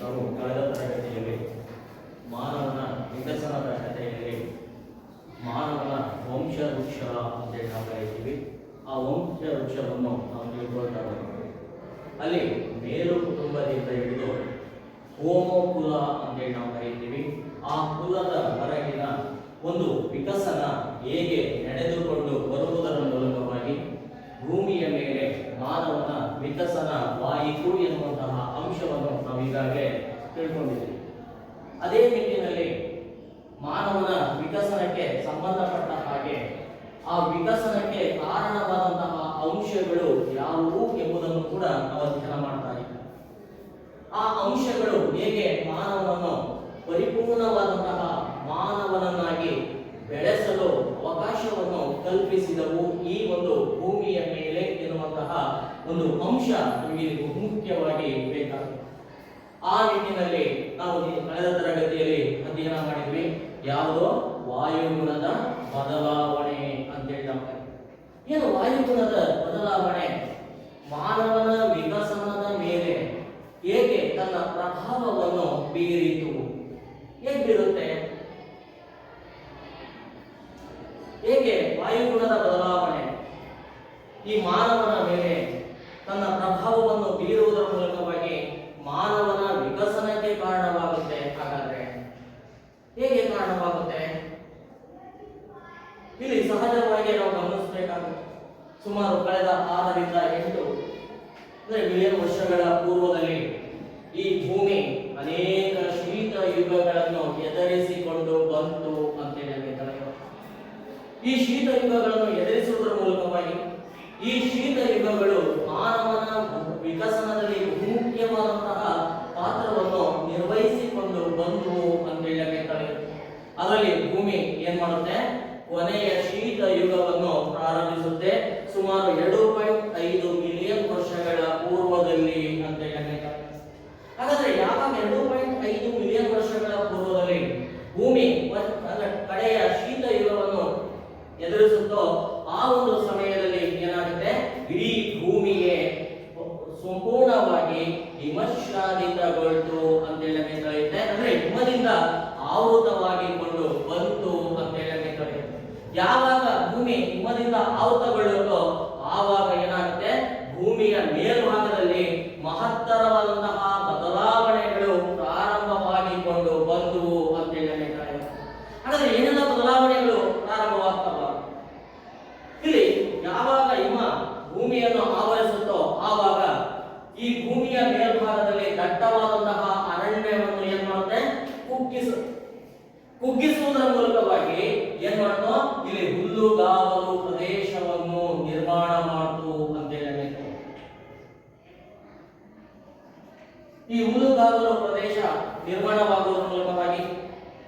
ನಾವು ಕಳೆದ ತರಗತಿಯಲ್ಲಿ ಮಾನವನ ವಿಕಸನದ ಕಥೆಯಲ್ಲಿ ಮಾನವನ ವಂಶವೃಕ್ಷ ಅಂತೇಳಿ ನಾವು ಕರೀತೀವಿ. ಆ ವಂಶವೃಕ್ಷವನ್ನು ನಾವು ತಿಳ್ಕೊಳ್ತಾ ಹೋಗ್ತೀವಿ. ಅಲ್ಲಿ ಮೇಲು ಕುಟುಂಬದಿಂದ ಹಿಡಿದು ಹೋಮೋ ಕುಲ ಅಂತೇಳಿ ನಾವು ಕರೀತೀವಿ. ಆ ಕುಲದ ಹೊರಗಿನ ಒಂದು ವಿಕಸನ ಹೇಗೆ ನಡೆದುಕೊಂಡು ಬರುವುದರ ಮೂಲಕವಾಗಿ ಭೂಮಿಯ ಮೇಲೆ ಮಾನವನ ವಿಕಸನವಾಯಿತು ಎನ್ನುವಂತಹ ಅಂಶವನ್ನು ನಾವು ಈಗಾಗಲೇ ತಿಳ್ಕೊಂಡಿದ್ದೀವಿ. ಅದೇ ನಿಟ್ಟಿನಲ್ಲಿ ಮಾನವನ ವಿಕಸನಕ್ಕೆ ಸಂಬಂಧಪಟ್ಟ ಹಾಗೆ ಆ ವಿಕಸನಕ್ಕೆ ಕಾರಣವಾದಂತಹ ಅಂಶಗಳು ಯಾವುವು ಎಂಬುದನ್ನು ಕೂಡ ನಾವು ಅಧ್ಯಯನ ಮಾಡ್ತಾ ಇದ್ದೀವಿ. ಆ ಅಂಶಗಳು ಹೇಗೆ ಮಾನವನನ್ನು ಪರಿಪೂರ್ಣವಾದಂತಹ ಮಾನವನನ್ನಾಗಿ ಬೆಳೆಸಲು ಅವಕಾಶವನ್ನು ಕಲ್ಪಿಸಿದವು ಈ ಒಂದು ಭೂಮಿಯ ಮೇಲೆ ಎನ್ನುವಂತಹ ಒಂದು ಅಂಶ ನಮಗೆ ಮುಖ್ಯವಾಗಿ ಬೇಕಾಗುತ್ತೆ. ಆ ನಿಟ್ಟಿನಲ್ಲಿ ನಾವು ಕಳೆದ ತರಗತಿಯಲ್ಲಿ ಅಧ್ಯಯನ ಮಾಡಿದ್ವಿ. ಯಾವುದೋ ವಾಯುಗುಣದ ಬದಲಾವಣೆ ಅಂತೇಳಿ ನಾವು ಏನು ವಾಯುಗುಣದ ಬದಲಾವಣೆ ಮಾನವನ ವಿಕಸನದ ಮೇಲೆ ಹೇಗೆ ತನ್ನ ಪ್ರಭಾವವನ್ನು ಬೀರಿತು? ಹೇಗೆ ಬೀರುತ್ತೆ? ಹೇಗೆ ವಾಯುಗುಣದ ಬದಲಾವಣೆ ಈ ಮಾನವನ ಮೇಲೆ ತನ್ನ ಪ್ರಭಾವವನ್ನು ಬೀರುವುದರ ಮೂಲಕವಾಗಿ ಮಾನವನ ವಿಕಸನಕ್ಕೆ ಕಾರಣವಾಗುತ್ತೆ? ಹಾಗಾದ್ರೆ ಹೇಗೆ ಕಾರಣವಾಗುತ್ತೆ? ಇಲ್ಲಿ ಸಹಜವಾಗಿ ನಾವು ಗಮನಿಸಬೇಕಾಗುತ್ತೆ. ಸುಮಾರು ಕಳೆದ 6 ರಿಂದ 8 ಮಿಲಿಯನ್ ವರ್ಷಗಳ ಪೂರ್ವದಲ್ಲಿ ಈ ಭೂಮಿ ಅನೇಕ ಶೀತ ಯುಗಗಳನ್ನು ಎದುರಿಸಿಕೊಂಡು ಬಂತು ಅಂತೇಳಿ ಹೇಳ್ತಾರೆ. ಈ ಶೀತ ಯುಗಗಳನ್ನು ಎದುರಿಸುವುದರ ಮೂಲಕವಾಗಿ ಈ ಶೀತ ಯುಗಗಳು ಮಾನವನ ವಿಕಸನದಲ್ಲಿ ಮುಖ್ಯವಾದಂತಹ ಪಾತ್ರವನ್ನು ನಿರ್ವಹಿಸಿಕೊಂಡು ಬಂದವು ಅಂತೇಳಿ ಹೇಳ್ತಾರೆ. ಅದರಲ್ಲಿ ಭೂಮಿ ಏನ್ ಮಾಡುತ್ತೆ? ಕೊನೆಯ ಶೀತ ಯುಗವನ್ನು ಪ್ರಾರಂಭಿಸುತ್ತೆ ಸುಮಾರು 2.5 ಮಿಲಿಯನ್ ವರ್ಷಗಳ ಪೂರ್ವದಲ್ಲಿ ಅಂತ ಹೇಳ್ತಾರೆ. ಹಾಗಾದ್ರೆ ಯಾವಾಗ 2.5 ಮಿಲಿಯನ್ ವರ್ಷಗಳ ಪೂರ್ವದಲ್ಲಿ ಭೂಮಿ ಕಡೆಯ ಶೀತ ಯುಗವನ್ನು ಎದುರಿಸುತ್ತೋ ಆ ಒಂದು ಸಮಯದಲ್ಲಿ ಏನಾಗುತ್ತೆ? ಇಡೀ ಭೂಮಿಗೆ ಸಂಪೂರ್ಣವಾಗಿ ಹಿಮಶ್ರಾದಿತಗೊಳ್ತು ಅಂತೇಳಿ ಹೇಳ್ತಾರೆ. ಅಂದ್ರೆ ಹಿಮದಿಂದ ಆವೃತವಾಗಿಕೊಂಡು ಬಂತು ಅಂತೇಳಿ ಹೇಳ್ತಾರೆ. ಯಾವಾಗ ಭೂಮಿ ಹಿಮದಿಂದ ಆವೃತಗೊಳ್ಳುತ್ತೋ ಆವಾಗ ಏನಾಗುತ್ತೆ? ಭೂಮಿಯ ಮೇಲ್ಭಾಗದಲ್ಲಿ ಮಹತ್ತರವಾದಂತಹ ಬದಲಾವಣೆಗಳು ಪ್ರಾರಂಭವಾಗಿಕೊಂಡು ಬಂದುವು ಅಂತೇಳಿ ಹೇಳ್ತಾರೆ. ಹಾಗಾದ್ರೆ ಏನೆಲ್ಲ ಬದಲಾವಣೆಗಳು ಪ್ರಾರಂಭವಾಗ್ತವ? ಇಲ್ಲಿ ಯಾವಾಗ ಹಿಮ ಭೂಮಿಯನ್ನು ಆವರಿಸುತ್ತೋ ಆವಾಗ ಈ ಭೂಮಿಯ ಮೇಲ್ಭಾಗದಲ್ಲಿ ದಟ್ಟವಾದಂತಹ ಅರಣ್ಯವನ್ನು ಏನ್ ಮಾಡುತ್ತೆ? ಕುಗ್ಗಿಸುವುದರ ಮೂಲಕವಾಗಿ ಏನ್ ಮಾಡ್ತೋ? ಇಲ್ಲಿ ಹುಲ್ಲುಗಾವಲು ಪ್ರದೇಶವನ್ನು ನಿರ್ಮಾಣ ಮಾಡ್ತು ಅಂತೇಳಿ ಹೇಳ್ತಾರೆ. ಈ ಹುಲ್ಲುಗಾವಲು ಪ್ರದೇಶ ನಿರ್ಮಾಣವಾಗುವುದರ ಮೂಲಕವಾಗಿ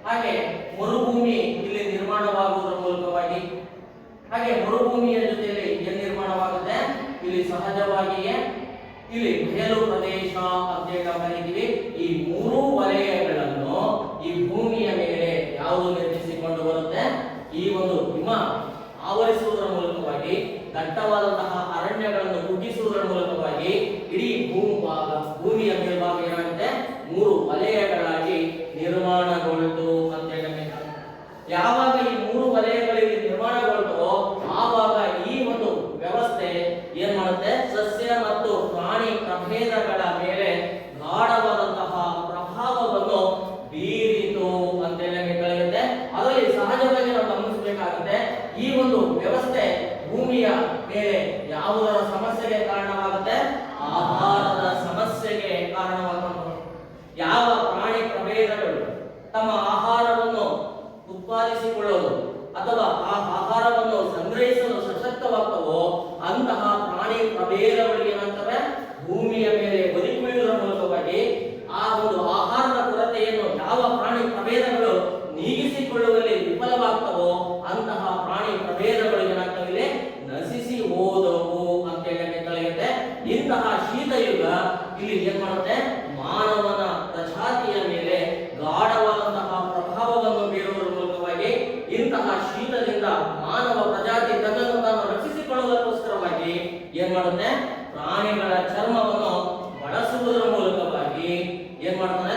ಹಾಗೆ ಮರುಭೂಮಿ ಇಲ್ಲಿ ನಿರ್ಮಾಣವಾಗುವುದರ ಮೂಲಕವಾಗಿ ಹಾಗೆ ಮರುಭೂಮಿಯ ಜೊತೆಯಲ್ಲಿ ಏನ್ ನಿರ್ಮಾಣವಾಗುತ್ತೆ? ಇಲ್ಲಿ ಸಹಜವಾಗಿಯೇ ಇಲ್ಲಿ ಬಯಲು ಪ್ರದೇಶ ಅಂತೇಳಿ ನಾವು ಕರೀತೀವಿ. ಈ 3 ವಲಯಗಳನ್ನು ಈ ಭೂಮಿಯ ಮೇಲೆ ಯಾವುದು ನಿರ್ಮಿಸಿಕೊಂಡು ಬರುತ್ತೆ? ಈ ಒಂದು ಹಿಮ ಆವರಿಸುವುದರ ಮೂಲಕವಾಗಿ ದಟ್ಟವಾದಂತಹ ಅರಣ್ಯಗಳನ್ನು ಕುಗ್ಗಿಸುವುದರ ಮೂಲಕವಾಗಿ ಇಡೀ ಭೂಮಿಯ ಮೇಲ್ಭಾಗ ಏನಾಗುತ್ತೆ? 3 ವಲಯಗಳಾಗಿ ನಿರ್ಮಾಣಗೊಳ್ತು ಅಂತೇಳಿ ಯಾವಾಗ ಈ 3 ವಲಯಗಳಲ್ಲಿ ನಿರ್ಮಾಣಗೊಳ್ತೋ ಆವಾಗ ಈ ಒಂದು ವ್ಯವಸ್ಥೆ ಏನ್ ಮಾಡುತ್ತೆ? ಸಸ್ಯ ಮತ್ತು ಪ್ರಾಣಿ ಪ್ರಭೇದಗಳ ಮೇಲೆ ಗಾಢವಾದಂತಹ ಪ್ರಭಾವವನ್ನು ಬೀರಿತು ಅಂತೇಳಿ ಹೇಳುತ್ತೆ. ಅದರಲ್ಲಿ ಸಹಜವಾಗಿ ನಾವು ಗಮನಿಸಬೇಕಾಗುತ್ತೆ. ಈ ಒಂದು ವ್ಯವಸ್ಥೆ ಭೂಮಿಯ ಮೇಲೆ ಯಾವುದರ ಸಮಸ್ಯೆಗೆ ಕಾರಣವಾಗುತ್ತೆ? ಆಹಾರದ ಸಮಸ್ಯೆಗೆ ಕಾರಣವಾಗುತ್ತೆ. ಯಾವ ಪ್ರಾಣಿ ಪ್ರಭೇದಗಳು ತಮ್ಮ ಆಹಾರವನ್ನು ಉತ್ಪಾದಿಸಿಕೊಳ್ಳೋದು ಅಥವಾ ಆ ಆಹಾರವನ್ನು ಸಂಗ್ರಹಿಸಲು ಸಶಕ್ತವಾಗ್ತವೋ ಅಂತಹ ಪ್ರಾಣಿ ಪ್ರಭೇದಗಳಿಗೆ ಏನಾಗ್ತವೆ? ಭೂಮಿಯ ಮೇಲೆ ಬದುಕುವುದರ ಮೂಲಕವಾಗಿ ಆ ಒಂದು ಆಹಾರದ ಕೊರತೆಯನ್ನು ಯಾವ ಪ್ರಾಣಿ ಪ್ರಭೇದಗಳು ನೀಗಿಸಿಕೊಳ್ಳುವಲ್ಲಿ ವಿಫಲವಾಗ್ತವೋ ಅಂತಹ ಪ್ರಾಣಿ ಪ್ರಭೇದಗಳು ಏನಾಗ್ತವೆ? ನಶಿಸಿ ಹೋದವು ಅಂತೇಳಿ ತಿಳಿಯುತ್ತೆ. ಇಂತಹ ಶೀತಯುಗ ಇಲ್ಲಿ ಏನ್ ಮಾಡುತ್ತೆ? ಮಾನವನ ಪ್ರಜಾತಿಯ ಮೇಲೆ ಗಾಢವಾದಂತಹ ಪ್ರಭಾವವನ್ನು ಬೀರುವುದರ ಮೂಲಕವಾಗಿ ಇಂತಹ ಶೀತದಿಂದ ಮಾನವ ಪ್ರಜಾತಿ ತನ್ನನ್ನು ತಾನು ರಕ್ಷಿಸಿಕೊಳ್ಳುವುದಕ್ಕೋಸ್ಕರವಾಗಿ ಏನ್ ಮಾಡುತ್ತೆ? ಪ್ರಾಣಿಗಳ ಚರ್ಮವನ್ನು ಬಳಸುವುದರ ಮೂಲಕವಾಗಿ ಏನ್ ಮಾಡ್ತಾನೆ?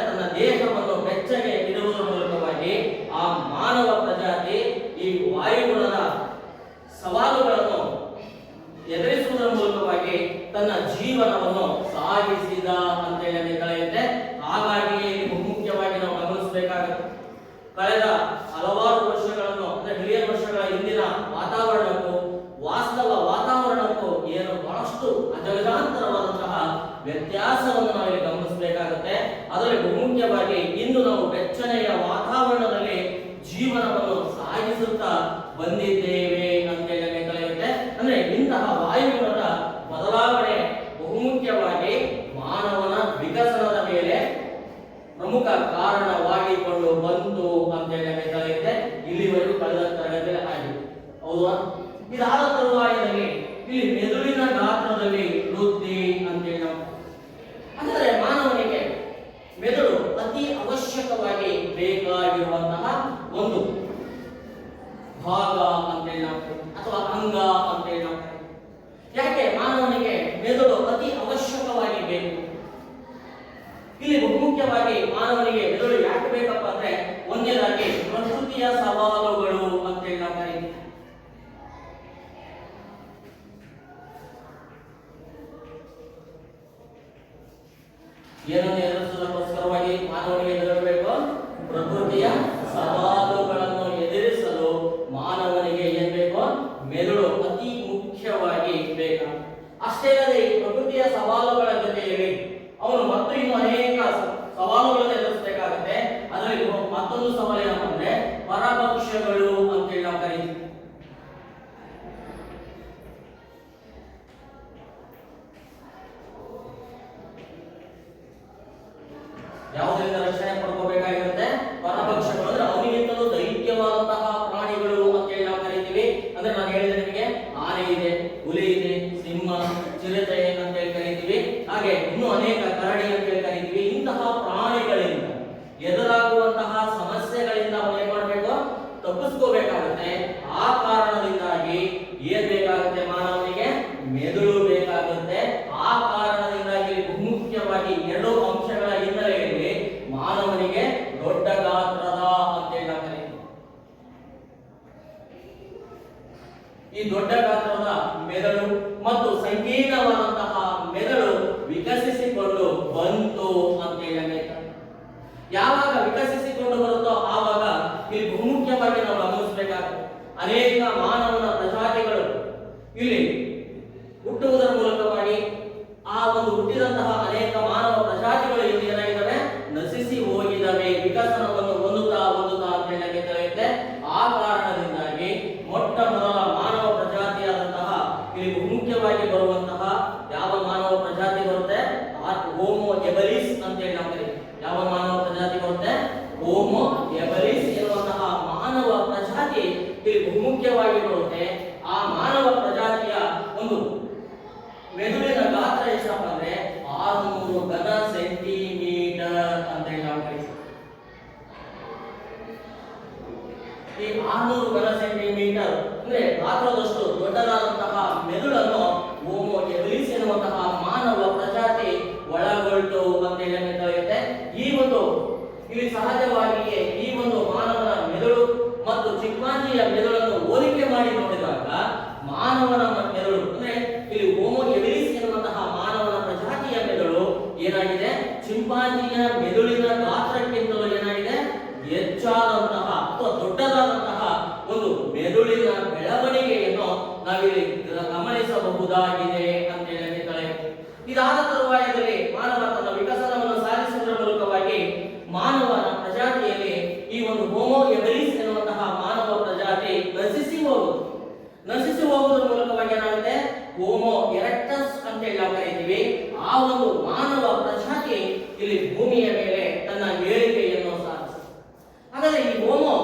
ಜೀವನವನ್ನು ಸಾಗಿಸಿದ ಅಂತೇಳಿ ನಮಗೆ ತಿಳಿಯುತ್ತೆ. ಹಾಗಾಗಿ ಇಲ್ಲಿ ಬಹುಮುಖ್ಯವಾಗಿ ನಾವು ಗಮನಿಸಬೇಕಾಗುತ್ತೆ, ಕಳೆದ ಹಲವಾರು ವರ್ಷಗಳನ್ನು ಅಂದ್ರೆ ಮಿಲಿಯನ್ ವರ್ಷಗಳ ಹಿಂದಿನ ವಾತಾವರಣಕ್ಕೂ ವಾಸ್ತವ ವಾತಾವರಣಕ್ಕೂ ಏನು ಬಹಳಷ್ಟು ಅಜಗಜಾಂತರವಾದಂತಹ ವ್ಯತ್ಯಾಸವನ್ನು ನಾವಿಲ್ಲಿ ಗಮನಿಸಬೇಕಾಗುತ್ತೆ. ಅದರಲ್ಲಿ ಬಹುಮುಖ್ಯವಾಗಿ ಇಂದು ನಾವು ಬೆಚ್ಚನೆಯ ವಾತಾವರಣದಲ್ಲಿ ಜೀವನವನ್ನು ಸಾಗಿಸುತ್ತಾ ಬಂದಿದ್ದೇವೆ ಅಂತೇಳಿ ನಮಗೆ ತಿಳಿಯುತ್ತೆ. ಅಂದ್ರೆ ಇಂತಹ ವಾಯುಗುಣದ ಬದಲಾವಣೆ ಬಹುಮುಖ್ಯವಾಗಿ ಮಾನವನ ವಿಕಸನದ ಮೇಲೆ ಪ್ರಮುಖ ಕಾರಣವಾಗಿಕೊಂಡು ಬಂತು ಅಂತೇಳಿ ನಮಗೆ ತಿಳಿಯುತ್ತೆ. ಇಲ್ಲಿವರೆಗೂ ಕಳೆದ ತರಗತಿಯಲ್ಲಿ ಆಗಿದೆ, ಹೌದಾ? ಇದಾದ ತರುವಾಯದಲ್ಲಿ ಇಲ್ಲಿ ಮೆದುಳಿನ ಗಾತ್ರದಲ್ಲಿ ವೃದ್ಧಿ ಅಂತೇಳಿ ನಾವು, ಅಂದರೆ ಮಾನವನಿಗೆ ಮೆದುಳು ಅತಿ ಅವಶ್ಯಕವಾಗಿ ಬೇಕಾಗಿರುವಂತಹ ಒಂದು ಭಾಗ ಅಂತೇಳಿ ನಾವು ಅಥವಾ ಅಂಗ ಅಂತೇಳಿ ನಾವು. ಯಾಕೆ ಮಾನವನಿಗೆ ಮೆದುಳು ಅತಿ ಅವಶ್ಯಕವಾಗಿ ಬೇಕು? ಇಲ್ಲಿ ಬಹುಮುಖ್ಯವಾಗಿ ಮಾನವನಿಗೆ ಮೆದುಳು ಯಾಕೆ ಬೇಕಪ್ಪ ಅಂದ್ರೆ, ಒಂದನೇದಾಗಿ ಪ್ರಕೃತಿಯ ಸವಾಲುಗಳು ಅಂತೇಳಿ ನಾವು ಕರೀತೀವಿ. ಏನನ್ನು ಎದುರಿಸುವುದಕ್ಕೋಸ್ಕರವಾಗಿ ಮಾನವನಿಗೆ ಮೆದುಳು ಬೇಕು? ಪ್ರಕೃತಿಯ ಸವಾಲುಗಳನ್ನು ಎದುರಿಸಲು ಮಾನವನಿಗೆ ಏನ್ ಬೇಕು? ಮೆದುಳು ಅತಿ ಮುಖ್ಯವಾಗಿ ಬೇಕು. ಅಷ್ಟೇ ಅಲ್ಲದೆ ಈ ಪ್ರಕೃತಿಯ ಸವಾಲುಗಳ ಜೊತೆಯಲ್ಲಿ ಅವನು ಮತ್ತು ಇನ್ನು ಅನೇಕ ಸವಾಲುಗಳನ್ನು ಎದುರಿಸಬೇಕಾಗುತ್ತೆ. ಅದರಲ್ಲಿ ಮತ್ತೊಂದು ಸವಾಲು ಏನಪ್ಪ ಅಂದ್ರೆ ಪರಭಕ್ಷಗಳು ಅಂತೇಳಿ ನಾವು ಕರೀತೀವಿ. ಯಾವುದರಿಂದ ರಕ್ಷಣೆ ಪಡ್ಕೋಬೇಕಾಗಿರುತ್ತೆ? ಪರಭಕ್ಷಗಳು ಅಂದ್ರೆ ಅವನಿಗಿಂತಲೂ ದೈತ್ಯವಾದಂತಹ ಪ್ರಾಣಿಗಳು ಅಂತೇಳಿ ನಾವು ಕರೀತೀವಿ. ಅಂದ್ರೆ ನಾನು ಹೇಳಿದ್ರೆ ನಿಮಗೆ ಆನೆ ಇದೆ, ಹುಲಿ ಇದೆ, ಸಿಂಹ, ಚಿರತೆ ಅಂತೇಳಿ ಕರೀತೀವಿ. ಹಾಗೆ ಇನ್ನೂ ಅನೇಕ ಕರಡಿ ಅಂತೇಳಿ ಕರೀತೀವಿ. ಇಂತಹ ಪ್ರಾಣಿಗಳಿಂದ ಎದುರಾಗುವಂತಹ ಸಮಸ್ಯೆಗಳಿಂದ ಅವನು ಏನ್ ಮಾಡಬೇಕು? ತಪ್ಪಿಸ್ಕೋಬೇಕಾಗುತ್ತೆ. ಆ ಕಾರಣದಿಂದಾಗಿ ಏನ್ ಬೇಕಾಗುತ್ತೆ? ಮಾನವನಿಗೆ ಮೆದುಳು ಬೇಕಾಗುತ್ತೆ. ಆ ಕಾರಣದಿಂದಾಗಿ ಮುಖ್ಯವಾಗಿ ಎರಡು ಅಂಶಗಳ ಹಿನ್ನೆಲೆಯಲ್ಲಿ ಮಾನವನಿಗೆ ದೊಡ್ಡ ಗಾತ್ರದ ಅಂತೇಳಿ ನಾವು ಕರೀತೀವಿ. ಈ ದೊಡ್ಡ ಗಾತ್ರದ ಮೆದುಳು ಮತ್ತು ಸಂಕೀರ್ಣವಾದಂತಹ ಮೆದುಳು ವಿಕಸಿಸಿಕೊಂಡು ಬಂತು ಅಂತೇಳಿ ನಮಗೆ. ಯಾವಾಗ ವಿಕಸಿಸಿಕೊಂಡು ಬರುತ್ತೋ ಆವಾಗ ಇಲ್ಲಿ ಬಹುಮುಖ್ಯವಾಗಿ ನಾವು ಗಮನಿಸಬೇಕಾಗುತ್ತೆ, ಅನೇಕ ಮಾನವನ ಪ್ರಜಾತಿಗಳು ಇಲ್ಲಿ ಹುಟ್ಟುವುದರ ಮೂಲಕವಾಗಿ ಆ ಒಂದು ಹುಟ್ಟಿದಂತಹ ಅನೇಕ ಮಾನವ ಪ್ರಜಾತಿಗಳು ಇಲ್ಲಿ ಏನಾಗಿದ್ದಾವೆ? ನಶಿಸಿ ಹೋಗಿದ್ದಾವೆ, ವಿಕಸನವನ್ನು ಹೊಂದುತ್ತಾ ಅಂತೇಳಿ ನಮಗೆ ತಿಳಿಯುತ್ತೆ. ಆ ಕಾರಣದಿಂದಾಗಿ ಮೊಟ್ಟ ಮೊದಲ ಮಾನವ ಪ್ರಜಾತಿಯಾದಂತಹ ಇಲ್ಲಿ ಬಹುಮುಖ್ಯವಾಗಿ ಬರುವಂತಹ ಯಾವ ಮಾನವ ಪ್ರಜಾತಿ ಬರುತ್ತೆ? ಹೋಮೋ ಎಬಲಿಸ್ ಅಂತೇಳಿ ನಾವು ಕರೀತೀವಿ. ಯಾವ ಮಾನವ ಪ್ರಜಾತಿ ಬರುತ್ತೆ? ಹೋಮೋ ಎಬಲಿಸ್ ಎನ್ನುವಂತಹ ಮಾನವ ಪ್ರಜಾತಿ ಇಲ್ಲಿ ಬಹುಮುಖ್ಯವಾಗಿ ಬರುತ್ತೆ. ಆ ಮಾನವ ಪ್ರಜಾತಿಯ ಒಂದು ಮೆದುಳಿನ ಗಾತ್ರ ಎಷ್ಟಪ್ಪ ಅಂದ್ರೆ 600 ಘನ ಸೆಂಟಿಮೀಟರ್ ಅಂತೇಳಿ ನಾವು ಕರೀತೀವಿ. ಈ 600 ಘನ ಸೆಂಟಿಮೀಟರ್ ಅಂದ್ರೆ ಗಾತ್ರದಷ್ಟು ದೊಡ್ಡದಾದಂತಹ ಮೆದುಳನ್ನು ಹೋಮೋ ಎಬಲಿಸ್ ಎನ್ನುವಂತಹ ಮಾನವ ಪ್ರಜಾತಿ ಒಳಗೊಳ್ತು ಅಂತೇಳಿ ನಮಗೆ ತಿಳಿಯುತ್ತೆ. ಈ ಒಂದು ಇಲ್ಲಿ ಸಹಜವಾಗಿಯೇ ಈ ಒಂದು ಮಾನವನ ಮೆದುಳು ಮತ್ತು ಚಿಂಪಾಂಜಿಯ ಮೆದುಳನ್ನು ಹೋಲಿಕೆ ಮಾಡಿ ನೋಡಿದಾಗ ಮಾನವನ ಮೆದುಳು ಅಂದ್ರೆ ಇಲ್ಲಿ ಹೋಮೋ ಎಬಲಿಸ್ ಎನ್ನುವಂತಹ ಮಾನವನ ಪ್ರಜಾತಿಯ ಮೆದುಳು ಏನಾಗಿದೆ? ಚಿಂಪಾಂಜಿಯ ಮೆದುಳಿನ ಗಾತ್ರಕ್ಕಿಂತಲೂ ಏನಾಗಿದೆ? ಹೆಚ್ಚಾದಂತಹ ಅಥವಾ ದೊಡ್ಡದಾದಂತಹ ಒಂದು ಮೆದುಳಿನ ಬೆಳವಣಿಗೆಯನ್ನು ನಾವಿಲ್ಲಿ ಗಮನಿಸಬಹುದಾಗಿದೆ ಅಂತೇಳಿ ತಿಳಿಯುತ್ತೆ. ಇದಾದ ತರುವಾಯದಲ್ಲಿ ಮಾನವ ತನ್ನ ವಿಕಸನವನ್ನು ಸಾಧಿಸುವುದರ ಮೂಲಕವಾಗಿ ಮಾನವನ ಪ್ರಜಾತಿಯಲ್ಲಿ ಈ ಒಂದು ಹೋಮೋ ಎಬಲಿಸ್ ಎನ್ನುವಂತಹ ಮಾನವ ಪ್ರಜಾತಿ ನಶಿಸಿ ಹೋಗುವುದರ ಮೂಲಕವಾಗಿ ಏನಾಗುತ್ತೆ? ಹೋಮೋ ಎರೆಕ್ಟಸ್ ಅಂತೇಳಿ ನಾವು ಕರೀತೀವಿ. ಆ ಒಂದು ಮಾನವ ಪ್ರಜಾತಿ ಇಲ್ಲಿ ಭೂಮಿಯ ಮೇಲೆ ತನ್ನ ಏಳಿಗೆಯನ್ನು ಸಾಧಿಸಿದೆ. ಹಾಗಾದ್ರೆ ಈ ಹೋಮೋ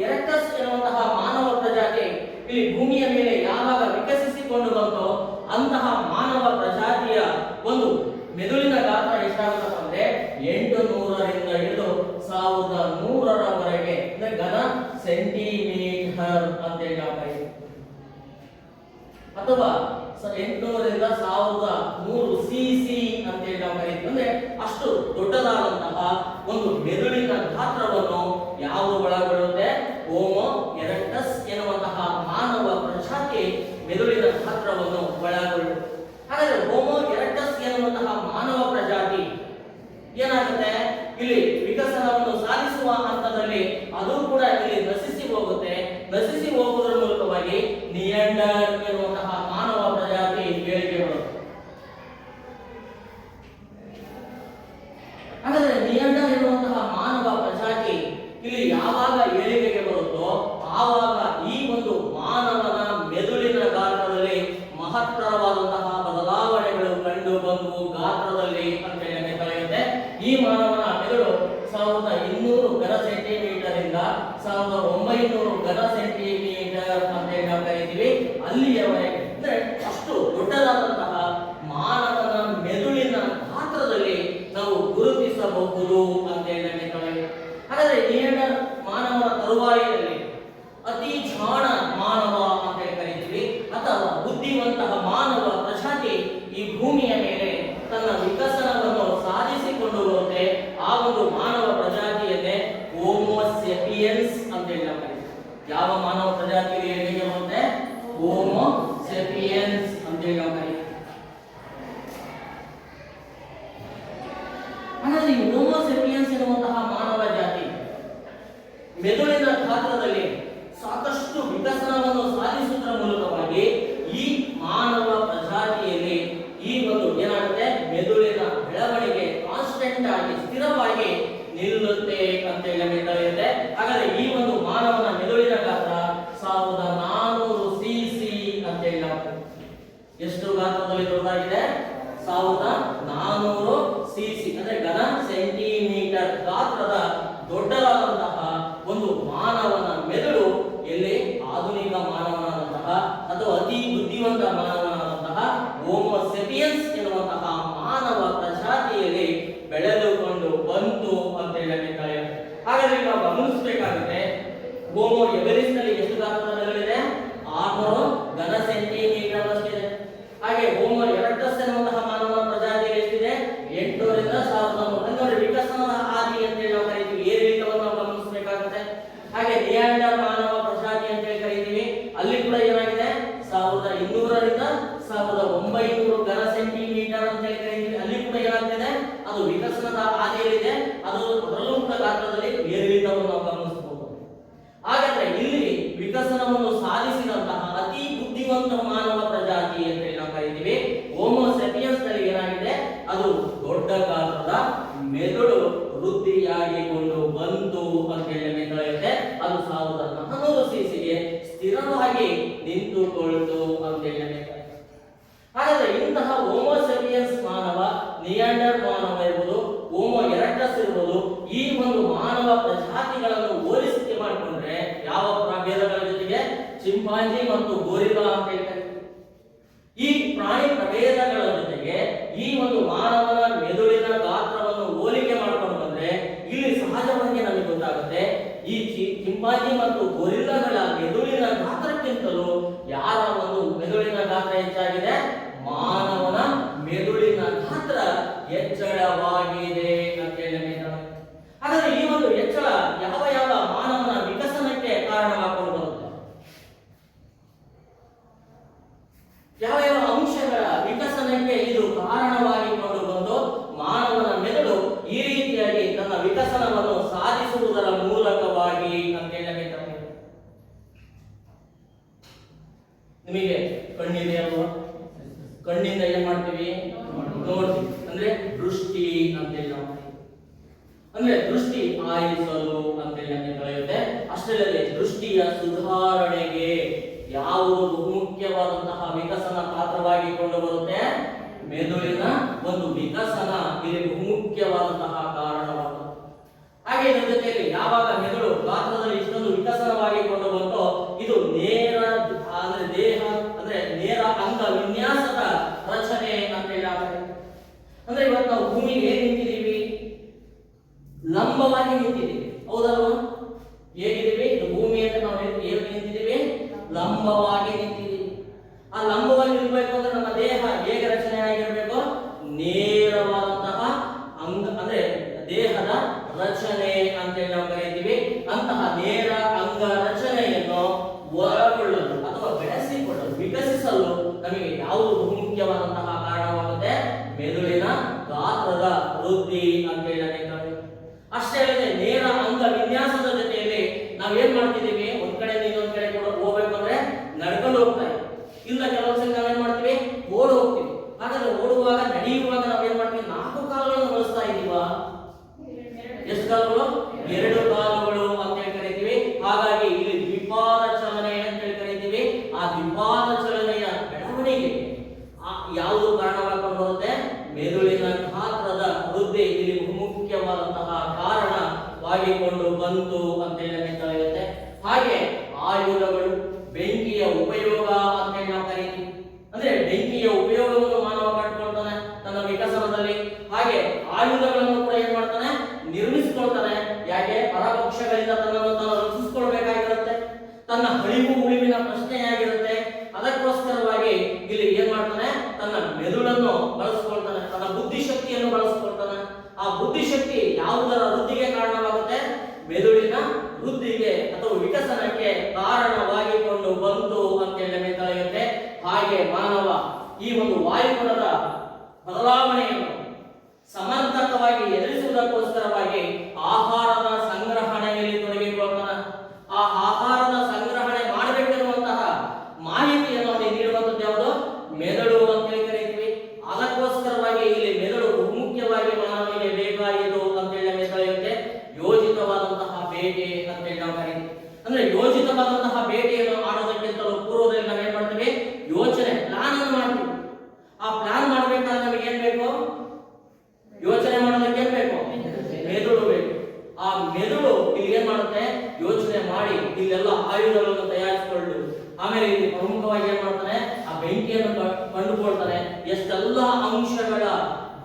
ಎರೆಕ್ಟಸ್ ಎನ್ನುವಂತಹ ಮಾನವ ಪ್ರಜಾತಿ ಇಲ್ಲಿ ಭೂಮಿಯ ಮೇಲೆ ಯಾವಾಗ ವಿಕಸಿಸಿಕೊಂಡು ಬಂತೋ ಅಂತಹ ಮಾನವ ಪ್ರಜಾತಿಯ ಒಂದು ಮೆದುಳಿನ ಗಾತ್ರ ಎಷ್ಟಾಗುತ್ತಪ್ಪ ಅಂದ್ರೆ 800ರಿಂದ ಹಿಡಿದು 1100ರವರೆಗೆ ಅಂದ್ರೆ ಘನ ಸೆಂಟಿಮೀಟರ್ ಅಂತೇಳಿ ನಾವು ಕರೀತೀವಿ. ಅಥವಾ 800ರಿಂದ 1100 ಸಿಸಿ ಅಂತೇಳಿ ನಾವು ಕರೀತೀವಿ. ಅಂದ್ರೆ ಅಷ್ಟು ದೊಡ್ಡದಾದಂತಹ ಒಂದು ಮೆದುಳಿನ ಗಾತ್ರವನ್ನು ಯಾವುದು ಒಳಗೊಳ್ಳುತ್ತೆ? ಹೋಮೋ ಎರೆಕ್ಟಸ್ ಎನ್ನುವಂತಹ ಮಾನವ ಪ್ರಜಾತಿ ಮೆದುಳಿನ ಗಾತ್ರವನ್ನು ಒಳಗೊಳ್ಳುತ್ತೆ. ಹಾಗಾದ್ರೆ ಹೋಮೋ ಎರೆಕ್ಟಸ್ ಯಾವಾಗ ಏಳಿಗೆಗೆ ಬರುತ್ತೋ ಆವಾಗ ಈ ಒಂದು ಮಾನವನ ಮೆದುಳಿನ ಗಾತ್ರದಲ್ಲಿ ಮಹತ್ತರವಾದಂತಹ ಬದಲಾವಣೆಗಳು ಕಂಡು ಬಂದವು ಗಾತ್ರದಲ್ಲಿ ಅಂತ ಹೇಳಿ ಕರೆಯುತ್ತೆ. ಈ ಮಾನವನ ಮೆದುಳು 1200 ಘನ ಸೆಂಟಿಮೀಟರ್ ಇಂದ 1900 ಘನ ಸೆಂಟಿಮೀಟರ್ ಅಂತ ಹೇಳಿ ನಾವು ಕರೀತೀವಿ. ಅಲ್ಲಿಯವರೆಗೆ ಅಂದ್ರೆ ಅಷ್ಟು ದೊಡ್ಡದಾದಂತಹ ಮಾನವನ ಮೆದುಳಿನ ಗಾತ್ರದಲ್ಲಿ ನಾವು ಗುರುತಿಸಬಹುದು ಅಂತ ಹೇಳಿ ಕರೆಯುತ್ತೆ. ಹಾಗಾದ್ರೆ ನಿಯಂಡರ್ ಮಾನವನ ತರುವಾಯದಲ್ಲಿ ಅತಿ ಜಾಣ ಮಾನವ ಅಂತ ಹೇಳಿ ಕರೀತೀವಿ ಅಥವಾ ಬುದ್ಧಿವಂತಹ ಮಾನವ ಪ್ರಜಾತಿ ಈ ಭೂಮಿಯ ಮೇಲೆ ತನ್ನ ವಿಕಸನವನ್ನು ಸಾಧಿಸಿಕೊಂಡು ಬರುತ್ತೆ. ಆ ಒಂದು ಮಾನವ ಪ್ರಜಾತಿಯನ್ನೇ ಹೋಮೋ ಸೆಪಿಯನ್ಸ್ ಅಂತ ಹೇಳಿ ನಾವು ಕರೀತೀವಿ. ಯಾವ ಮಾನವ ಪ್ರಜಾತಿ ಹೇಗೆ ಬರುತ್ತೆ? ಹೋಮೋ ಸೆಪಿಯನ್ಸ್ ಅಂತ ಹೇಳಿ ನಾವು ಕರೀತೀವಿ. ಹಾಗಾದ್ರೆ ಈ ಹೋಮೋ ಸೆಪಿಯನ್ಸ್ ಎನ್ನುವಂತಹ ಮಾನವ ಜಾತಿ ಮೆದುಳಿನ ಗಾತ್ರದಲ್ಲಿ ಸಾಕಷ್ಟು ವಿಕಸನವನ್ನು ಸಾಧಿಸುವುದರ ಮೂಲಕವಾಗಿ ಈ ಮಾನವ ಪ್ರಜಾತಿಯಲ್ಲಿ ಈ ಒಂದು ಏನಾಗುತ್ತೆ ಮೆದುಳಿನ ಬೆಳವಣಿಗೆ ಕಾನ್ಸ್ಟೆಂಟ್ ಆಗಿ ಸ್ಥಿರವಾಗಿ ನಿಲ್ಲುತ್ತೆ ಅಂತ ಹೇಳಿ ಕರೆಯುತ್ತೆ. ಹಾಗಾದ್ರೆ ಈ ಒಂದು ಮಾನವನ ಮೆದುಳಿನ ಗಾತ್ರ 1400 ಸಿಸಿ ಅಂತ ಹೇಳಿ ನಾವು ಎಷ್ಟು ಗಾತ್ರದಲ್ಲಿ ದೊಡ್ಡದಾಗಿದೆ? 1400 ಸಿಸಿ ಅಂದ್ರೆ ಘನ ಸೆಂಟಿಮೀಟರ್ ಗಾತ್ರದ ದೊಡ್ಡದಾದಂತಹ ಒಂದು ಮಾನವನ ಮೆದುಳು ಎಲ್ಲಿ ಆಧುನಿಕ ಮಾನವನಾದಂತಹ ಅಥವಾ ಅತಿ ಬುದ್ಧಿವಂತ ಮಾನವನಾದಂತಹ ಹೋಮೋ ಸೆಪಿಯನ್ಸ್ ಎನ್ನುವಂತಹ ಮಾನವ ಪ್ರಜಾತಿಯಲ್ಲಿ ಬೆಳೆದುಕೊಂಡು ಬಂತು ಅಂತ ಹೇಳಿ ಕರೆಯುತ್ತೆ. ಹಾಗಾದ್ರೆ ನಾವು ಗಮನಿಸಬೇಕಾಗುತ್ತೆ ಹೋಮೋ ಎವರಿಸ್ ನಲ್ಲಿ ಎಷ್ಟು ಗಾತ್ರದ ಮೆದುಳಿದೆ? 600 ಘನ ಸೆಂಟಿಮೀಟರ್ ಅಷ್ಟಿದೆ. ಹಾಗೆ ಹೋಮೋ ಎರೆಕ್ಟಸ್ ಎನ್ನುವಂತಹ ಮಾನವ ಪ್ರಜಾತಿಯಲ್ಲಿ ಎಷ್ಟಿದೆ? 800 ರಿಂದ 1300. ನೋಡಿ ವಿಕಸನದ ಆದಿ ಅಂತ ಹೇಳಿ ನಾವು ಕರೀತೀವಿ. ಏರಿಳಿತವನ್ನು ನಾವು ಗಮನಿಸಬೇಕಾಗುತ್ತೆ. ಹಾಗೆ ನಿಯಾಂಡರ್ ಮಾನವ ಪ್ರಜಾತಿ ಅಂತ ಹೇಳಿ ಕರೀತೀವಿ. ಅಲ್ಲಿ ಕೂಡ ಏನಾಗಿದೆ? 1200 ರಿಂದ 1900 ಘನ ಸೆಂಟಿಮೀಟರ್ ಅಂತ ಹೇಳಿ ಕರೀತೀವಿ. ಅಲ್ಲಿ ಕೂಡ ಏನಾಗ್ತಿದೆ? ಅದು ವಿಕಸನದ ಆದಿಯಲ್ಲಿದೆ. ಅದು ಅದರಲ್ಲೂ ಕೂಡ ಗಾತ್ರದಲ್ಲಿ ಏರಿಳಿತವನ್ನು ನಾವು ಗಮನಿಸಬಹುದು. ಹಾಗಾದ್ರೆ ಇಲ್ಲಿ ವಿಕಸನವನ್ನು ಸಾಧಿಸಿದಂತಹ ಅತಿ ಬುದ್ಧಿವಂತ ಮಾನವ ಪ್ರಜಾತಿ ಅಂತ ಹೇಳಿ ನಾವು ಕರೀತೀವಿ. ಹೋಮೋ ಸೆಪಿಯನ್ಸ್ ನಲ್ಲಿ ಏನಾಗಿದೆ? ಅದು ದೊಡ್ಡ ಗಾತ್ರದ ಮೆದುಳು ವೃದ್ಧಿಯಾಗಿಕೊಂಡು ಬಂತು ಅಂತ ಹೇಳಿ ಕರೆಯುತ್ತೆ. ಅದು 1400 ಸಿಸಿಗೆ ಸ್ಥಿರವಾಗಿ ನಿಂತುಕೊಳ್ತು ಅಂತ ಹೇಳಿ. ಹಾಗಾದ್ರೆ ಇಂತಹ ಹೋಮೋ ಸೆಪಿಯನ್ಸ್ ಮಾನವ, ನಿಯಾಂಡರ್ ಮಾನವ ಇರುವುದು, ಹೋಮೋ ಎರೆಕ್ಟಸ್ ಇರುವುದು, ಈ ಒಂದು ಮಾನವ ಪ್ರಜಾತಿಗಳನ್ನು ಹೋಲಿಕೆ ಮಾಡಿಕೊಂಡ್ರೆ ಯಾವ ಪ್ರಭೇದಗಳ ಜೊತೆಗೆ? ಚಿಂಪಾಂಜಿ ಮತ್ತು ಗೋರಿಲ್ಲಾ ಅಂತ ಹೇಳ್ತಾರೆ. ಈ ಪ್ರಾಣಿ ಪ್ರಭೇದಗಳ ಜೊತೆಗೆ ಈ ಒಂದು ಮಾನವನ ಮೆದುಳಿನ ಗಾತ್ರವನ್ನು ಹೋಲಿಕೆ ಮಾಡಿಕೊಂಡು ಬಂದ್ರೆ ಇಲ್ಲಿ ಸಹಜವಾಗಿ ನಮಗೆ ಗೊತ್ತಾಗುತ್ತೆ ಈ ಚಿಂಪಾಂಜಿ ಮತ್ತು ಗೋರಿಲ್ಲಾಗಳ ಮೆದುಳಿನ ಗಾತ್ರಕ್ಕಿಂತಲೂ ಯಾರ ಒಂದು ಮೆದುಳಿನ ಗಾತ್ರ ಹೆಚ್ಚಾಗಿದೆ? ಮಾನವನ ಮೆದುಳಿನ ಗಾತ್ರ ಹೆಚ್ಚಳವಾಗಿದೆ ಅಂತ ಹೇಳಿ. ಹಾಗಾದ್ರೆ ಈ ಒಂದು ಹೆಚ್ಚಳ ಯಾವ ಯಾವ ಮಾನವನ ವಿಕಸನಕ್ಕೆ ಕಾರಣವಾಗಬಹುದು ಬರುತ್ತೆ? ಯಾವ ಯಾವ ಅಂಶಗಳ ವಿಕಸನಕ್ಕೆ ಇದು ಕಾರಣವಾಗಿಕೊಂಡು ಬಂದು ಮಾನವನ ಮೆದುಳು ಈ ರೀತಿಯಾಗಿ ತನ್ನ ವಿಕಸನವನ್ನು ಸಾಧಿಸುವುದರ ಮೂಲಕವಾಗಿ ಅಂತ ಹೇಳಿ. ನಿಮಗೆ ಕಣ್ಣಿದೆ ಅಲ್ವಾ? ಕಣ್ಣಿಂದ ಏನ್ ಮಾಡ್ತೀವಿ? ನೋಡ್ತೀವಿ. ಅಂದ್ರೆ ದೃಷ್ಟಿ ಅಂತ ಹೇಳಿ ನಾವು ಅಂದ್ರೆ ದೃಷ್ಟಿ ಆಯಿಸಲು ಅಂತ ಹೇಳಿ ಕರೆಯುತ್ತೆ. ಅಷ್ಟೇ ಅಲ್ಲದೆ ದೃಷ್ಟಿಯ ಸುಧಾರಣೆಗೆ ಯಾವುದು ಬಹುಮುಖ್ಯವಾದಂತಹ ವಿಕಸನ ಪಾತ್ರವಾಗಿಕೊಂಡು ಬರುತ್ತೆ? ಮೆದುಳಿನ ಒಂದು ವಿಕಸನ ಇಲ್ಲಿ ಬಹುಮುಖ್ಯವಾದಂತಹ ಕಾರಣವಾಗುತ್ತೆ. ಹಾಗೆ ಇದರ ಜೊತೆಯಲ್ಲಿ ಯಾವಾಗ ಮೆದುಳು ಗಾತ್ರದಲ್ಲಿ ಇಷ್ಟೊಂದು ವಿಕಸನವಾಗಿಕೊಂಡು ಬಂತೋ ಇದು ನೇರ ಅಂದ್ರೆ ದೇಹ ಅಂದ್ರೆ ನೇರ ಅಂಗ ವಿನ್ಯಾಸದ ರಚನೆ ಅಂತ ಹೇಳಿ. ಅಂದ್ರೆ ಇವತ್ತು ನಾವು ಭೂಮಿಗೆ ಹೇಗೆ ನಿಂತಿದ್ದೀವಿ? ಲಂಬವಾಗಿ ನಿಂತಿದ್ದೀವಿ, ಹೌದಲ್ವಾ? ಹೇಗಿದ್ದೀವಿ? ಇದು ಭೂಮಿ ಅಂತ ನಾವು ಹೇಗೆ ನಿಂತಿದ್ದೀವಿ? ಲಂಬವಾಗಿ ನಿಂತಿದ್ದೀವಿ. ಆ ಲಂಬವಾಗಿ ನಿಲ್ಬೇಕು ಅಂದ್ರೆ ನಮ್ಮ ದೇಹ ಹೇಗೆ ರಚನೆ ಆಗಿರಬೇಕು? ನೇರವಾದಂತಹ ಅಂಗ ಅಂದ್ರೆ ದೇಹದ ರಚನೆ ಅಂತ ಹೇಳಿ ನಾವು ಕರೀತೀವಿ. ಅಂತಹ ನೇರ ಅಂಗ ರಚನೆಯನ್ನು ಒಳಗೊಳ್ಳಲು ಅಥವಾ ಬೆಳೆಸಿಕೊಳ್ಳಲು ವಿಕಸಿಸಲು ನಮಗೆ ಯಾವುದು ಬಹುಮುಖ್ಯವಾದಂತಹ ಕಾರಣವಾಗುತ್ತೆ? ಮೆದುಳಿನ ಗಾತ್ರದ ವೃದ್ಧಿ ಅಂತ ಹೇಳಿ. ಅಷ್ಟೇ ಅಲ್ಲದೆ ನೇರ ಅಂಗ ವಿನ್ಯಾಸದ ಜೊತೆಯಲ್ಲಿ ನಾವೇನ್ ಮಾಡ್ತಿದ್ದೀವಿ? ಒಂದ್ ಕಡೆ ಇನ್ನೊಂದ್ ಕಡೆ ಕೂಡ ಹೋಗ್ಬೇಕು ಅಂದ್ರೆ ನಡ್ಕೊಂಡು ಹೋಗ್ತಾ ಇದ್ದೀವಿ. ಇಲ್ಲ ಕೆಲವು ಸಲ ನಾವೇನ್ ಮಾಡ್ತೀವಿ? ಓಡ್ ಹೋಗ್ತೀವಿ. ಹಾಗಾದ್ರೆ ಓಡುವಾಗ ನಡೆಯುವಾಗ ನಾವೇನ್ ಮಾಡ್ತೀವಿ? 4 ಕಾಲುಗಳನ್ನು ಬಳಸ್ತಾ ಇದೀವ? ಎಷ್ಟು ಕಾಲುಗಳು? 2 ಕಾಲುಗಳು ಅಂತ ಹೇಳಿ ಕರೀತೀವಿ. ವೃದ್ಧಿ ಇಲ್ಲಿ ಬಹುಮುಖ್ಯವಾದಂತಹ ಕಾರಣವಾಗಿಕೊಂಡು ಬಂತು ಅಂತ ಹೇಳುತ್ತೆ. ಹಾಗೆ ಆಯುಧಗಳು, ಬೆಂಕಿಯ ಉಪಯೋಗ ಅಂತ ಹೇಳಿ ನಾವು ಕರೀತೀವಿ. ಅಂದ್ರೆ ಬೆಂಕಿಯ ಉಪಯೋಗವನ್ನು ಮಾನವ ಕಂಡುಕೊಳ್ತಾನೆ ತನ್ನ ವಿಕಸನದಲ್ಲಿ. ಹಾಗೆ ಆಯುಧಗಳನ್ನು ಕೂಡ ಏನ್ ಮಾಡ್ತಾನೆ, ನಿರ್ಮಿಸಿಕೊಳ್ತಾನೆ. ಯಾಕೆ? ಪರಪಕ್ಷಗಳಿಂದ ತನ್ನನ್ನು ತಾನು ರಕ್ಷಿಸಿಕೊಳ್ಬೇಕಾಗಿರುತ್ತೆ. ತನ್ನ ಅಳಿವು ಉಳಿವಿನ ಪ್ರಶ್ನೆಯಾಗಿರುತ್ತೆ. ಅದಕ್ಕೋಸ್ಕರವಾಗಿ ಇಲ್ಲಿ ಏನ್ ಮಾಡ್ತಾನೆ, ತನ್ನ ಮೆದುಳನ್ನು ಬಳಸ್ಕೊಳ್ತಾನೆ, ತನ್ನ ಬುದ್ಧಿಶಕ್ತಿಯನ್ನು ಬಳಸ್ಕೊಳ್ತಾನೆ. ಆ ಬುದ್ಧಿಶಕ್ತಿ ಯಾವುದರ ವೃದ್ಧಿಗೆ ಕಾರಣವಾಗುತ್ತೆ? ಮೆದುಳಿನ ವೃದ್ಧಿಗೆ ಅಥವಾ ವಿಕಸನಕ್ಕೆ ಕಾರಣವಾಗಿಕೊಂಡು ಬಂತು ಅಂತ ಹೇಳಬೇಕಾಗುತ್ತೆ. ಹಾಗೆ ಮಾನವ ಈ ಒಂದು ವಾಯುಗುಣದ ಬದಲಾವಣೆಯನ್ನು ಸಮರ್ಥಕವಾಗಿ ಎದುರಿಸುವುದಕ್ಕೋಸ್ಕರವಾಗಿ ಆಹಾರದ ಸಂಗ್ರಹಣೆಯಲ್ಲಿ ತೊಡಗಿಕೊಳ್ತಾನೆ. ಆ ಆಹಾರದ ಸಂಗ್ರಹಣೆ ಮಾಡಬೇಕಿರುವಂತಹ ಮಾಹಿತಿಯನ್ನು ಅವನಿಗೆ ನೀಡುವಂಥದ್ದು ಯಾವುದು? ಮೆದುಳು ಅಂತ ಹೇಳಿ ಕರೀತೀವಿ. ಅದಕ್ಕೋಸ್ಕರವಾಗಿ ಇಲ್ಲಿ ಮೆದುಳು ಮುಖ್ಯವಾಗಿ ಮಾನವನಿಗೆ ಬೇಕಾಗಿದ್ದು ಅಂತ ಹೇಳಿ ಯೋಜಿತವಾದಂತಹ ಬೇಟೆ ಅಂತ ಹೇಳಿ ನಾವು ಕರೀತೀವಿ. ಅಂದ್ರೆ ಯೋಜಿತವಾದಂತಹ ಬೇಟೆಯನ್ನು ಮಾಡೋದಕ್ಕಿಂತಲೂ ಪೂರ್ವದಲ್ಲಿ ನಾವು ಏನ್ ಮಾಡ್ತೀವಿ? ಯೋಚನೆ, ಪ್ಲಾನ್ ಅನ್ನು ಮಾಡ್ತೀವಿ. ಆ ಪ್ಲಾನ್ ಮಾಡ್ಬೇಕಾದ್ರೆ ನಮಗೆ ಏನ್ ಬೇಕು? ಯೋಚನೆ ಮಾಡೋದಕ್ಕೆ ಏನ್ ಬೇಕು? ಮೆದುಳು ಬೇಕು. ಆ ಮೆದುಳು ಇಲ್ಲಿ ಏನ್ ಮಾಡುತ್ತೆ? ಯೋಚನೆ ಮಾಡಿ ಇಲ್ಲೆಲ್ಲ ಆಯುಧಗಳನ್ನು ತಯಾರಿಸಿಕೊಂಡು ಆಮೇಲೆ ಇಲ್ಲಿ ಪ್ರಮುಖವಾಗಿ ಏನ್ ಮಾಡ್ತಾನೆ? ಆ ಬೆಂಕಿಯನ್ನು ಕಂಡುಕೊಳ್ತಾನೆ. ಎಷ್ಟೆಲ್ಲ ಅಂಶಗಳ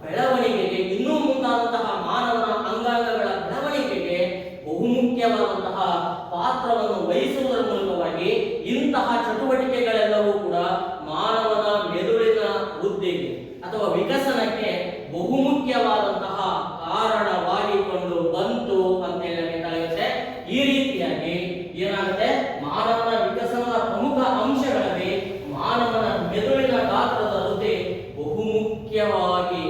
ಬೆಳವಣಿಗೆಗೆ, ಇನ್ನೂ ಮುಂದಾದಂತಹ ಮಾನವನ ಅಂಗಾಂಗಗಳ ಬೆಳವಣಿಗೆಗೆ ಬಹುಮುಖ್ಯವಾದಂತಹ ಪಾತ್ರವನ್ನು ವಹಿಸುವುದರ ಮೂಲಕವಾಗಿ ಇಂತಹ ಚಟುವಟಿಕೆಗಳೆಲ್ಲವೂ ಕೂಡ ಮಾನವನ ಮೆದುಳಿನ ವೃದ್ಧಿಗೆ ಅಥವಾ ವಿಕಸನಕ್ಕೆ ಬಹುಮುಖ್ಯವಾದಂತಹ ಕಾರಣವಾಗಿಕೊಂಡು ಬಂತು ಅಂತ ಹೇಳಬೇಕಾಗುತ್ತೆ. ಈ ರೀತಿಯಾಗಿ ಏನಾಗುತ್ತೆ? ಮಾನವನ ವಿಕಸನದ ಪ್ರಮುಖ ಅಂಶಗಳಲ್ಲಿ ಮಾನವನ ಮೆದುಳಿನ ಗಾತ್ರದ ವೃದ್ಧಿ ಬಹುಮುಖ್ಯವಾಗಿ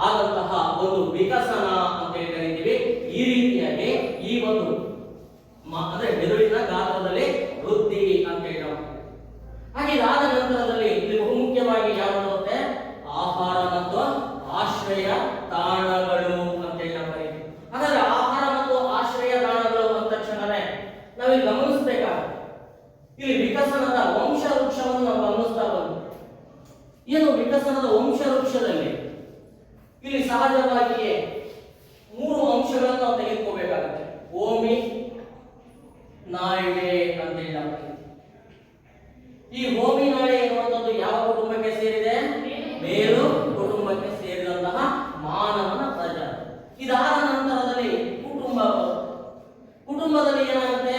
ಆದಂತಹ ಒಂದು ವಿಕಸನ ಅಂತ ಹೇಳಿ ಕರೀತೀವಿ. ಈ ರೀತಿಯಾಗಿ ಈ ಒಂದು ಅಂದ್ರೆ ಮೆದುಳಿನ ಗಾತ್ರದಲ್ಲಿ ವೃದ್ಧಿ ಅಂತ ಹೇಳಿ ನಾವು. ಹಾಗೆ ಇದಾದ ನಂತರದಲ್ಲಿ ಇಲ್ಲಿ ಬಹುಮುಖ್ಯವಾಗಿ ಯಾವುದು ಬರುತ್ತೆ? ಆಹಾರ ಮತ್ತು ಆಶ್ರಯ ತಾಣಗಳು ಅಂತ ಹೇಳಿ ನಾವು ಕರೀತೀವಿ. ಹಾಗಾದ್ರೆ ಆಹಾರ ಮತ್ತು ಆಶ್ರಯ ತಾಣಗಳು ಅಂದ ತಕ್ಷಣವೇ ನಾವಿಲ್ಲಿ ಗಮನಿಸಬೇಕಾಗುತ್ತೆ. ಇಲ್ಲಿ ವಿಕಸನದ ವಂಶ ವೃಕ್ಷವನ್ನು ನಾವು ಗಮನಿಸ್ತಾ ಬಂದ್ವಿ. ಏನು ವಿಕಸನದ ವಂಶ ವೃಕ್ಷದಲ್ಲಿ ಇಲ್ಲಿ ಸಹಜವಾಗಿಯೇ 3 ಅಂಶಗಳನ್ನು ನಾವು ತೆಗೆದುಕೋಬೇಕಾಗುತ್ತೆ. ಓಮಿ, ನಾಯಿಡೆ ಅಂತ ಹೇಳಿ ನಾವು ಕರೀತೀವಿ. ಈ ಓಮಿ ನಾಳೆ ಎನ್ನುವಂಥದ್ದು ಯಾವ ಕುಟುಂಬಕ್ಕೆ ಸೇರಿದೆ? ಮೇರು ಕುಟುಂಬಕ್ಕೆ ಸೇರಿದಂತಹ ಮಾನವನ ಪ್ರಜಾತಿ. ಇದಾದ ನಂತರದಲ್ಲಿ ಕುಟುಂಬದಲ್ಲಿ ಏನಾಗುತ್ತೆ?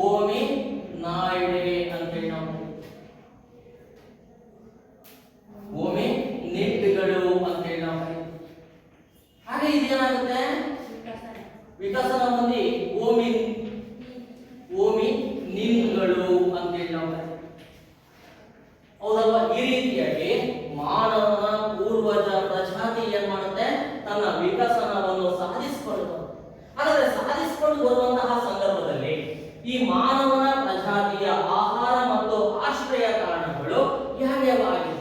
ಓಮಿ, ನಾಯಿಡೆ ಅಂತೇಳಿ ನಾವು ಓಮಿ ನಿಡ್ಗಳು ಅಂತೇಳಿ ನಾವು ಕರೀತೀವಿ. ಹಾಗೆ ಇದೇನಾಗುತ್ತೆ? ವಿಕಸನ ಹೊಂದಿ ಓಮಿ ನಿನ್ಗಳು ಅಂತೇಳಿ ನಾವು ಕರೀತೀವಿ. ಹೌದಲ್ವಾ? ಈ ರೀತಿಯಾಗಿ ಮಾನವನ ಪೂರ್ವಜ ಪ್ರಜಾತಿ ಏನ್ ಮಾಡುತ್ತೆ? ತನ್ನ ವಿಕಸನವನ್ನು ಸಾಧಿಸಿಕೊಳ್ಳುತ್ತದೆ. ಹಾಗಾದ್ರೆ ಸಾಧಿಸಿಕೊಂಡು ಬರುವಂತಹ ಸಂದರ್ಭದಲ್ಲಿ ಈ ಮಾನವನ ಪ್ರಜಾತಿಯ ಆಹಾರ ಮತ್ತು ಆಶ್ರಯ ತಾಣಗಳು ಯಾವ್ಯಾವಾಗಿವೆ?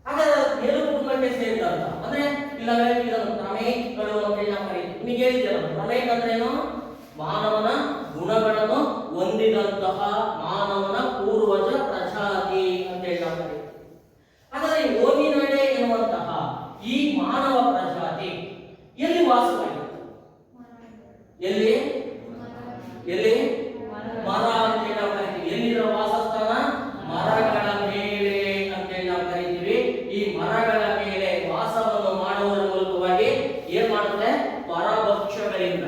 ಹಾಗಾದ್ರೆ ಮೇರು ಕುಟುಂಬಕ್ಕೆ ಸೇರಿದಂತ ಅಂದ್ರೆ ಇಲ್ಲವೇ ಇದನ್ನು ಪ್ರಮೇಯಗಳು ಅಂತ ಹೇಳಿ ನಾವು ಕರೀತೀವಿ. ನಿಮಗೆ ಹೇಳಿದ್ದೇನೆ, ಪ್ರಮೇಯ ಅಂದ್ರೆ ಏನು? ಮಾನವನ ಗುಣಗಳನ್ನು ಹೊಂದಿದಂತಹ ಮಾನವನ ಪೂರ್ವಜ ಪ್ರಜಾತಿ ಅಂತ ಹೇಳಿ ನಾವು ಕರೀತೀವಿ. ಹಾಗಾದ್ರೆ ಓಮಿನಾಡೆ ಎನ್ನುವಂತಹ ಈ ಮಾನವ ಪ್ರಜಾತಿ ಎಲ್ಲಿ ವಾಸವಾಗಿತ್ತು? ಎಲ್ಲಿ ಮರ ಅಂತ ಹೇಳಿ ನಾವು ಕರಿತೀವಿ. ಎಲ್ಲಿರೋ ವಾಸಸ್ಥಾನ? ಮರಗಳ ಮೇಲೆ ಅಂತ ಹೇಳಿ ನಾವು ಕರಿತೀವಿ. ಈ ಮರಗಳ ಮೇಲೆ ವಾಸವನ್ನು ಮಾಡುವುದರ ಮೂಲಕವಾಗಿ ಏನ್ ಮಾಡುತ್ತೆ? ಪರಭಕ್ಷಗಳಿಂದ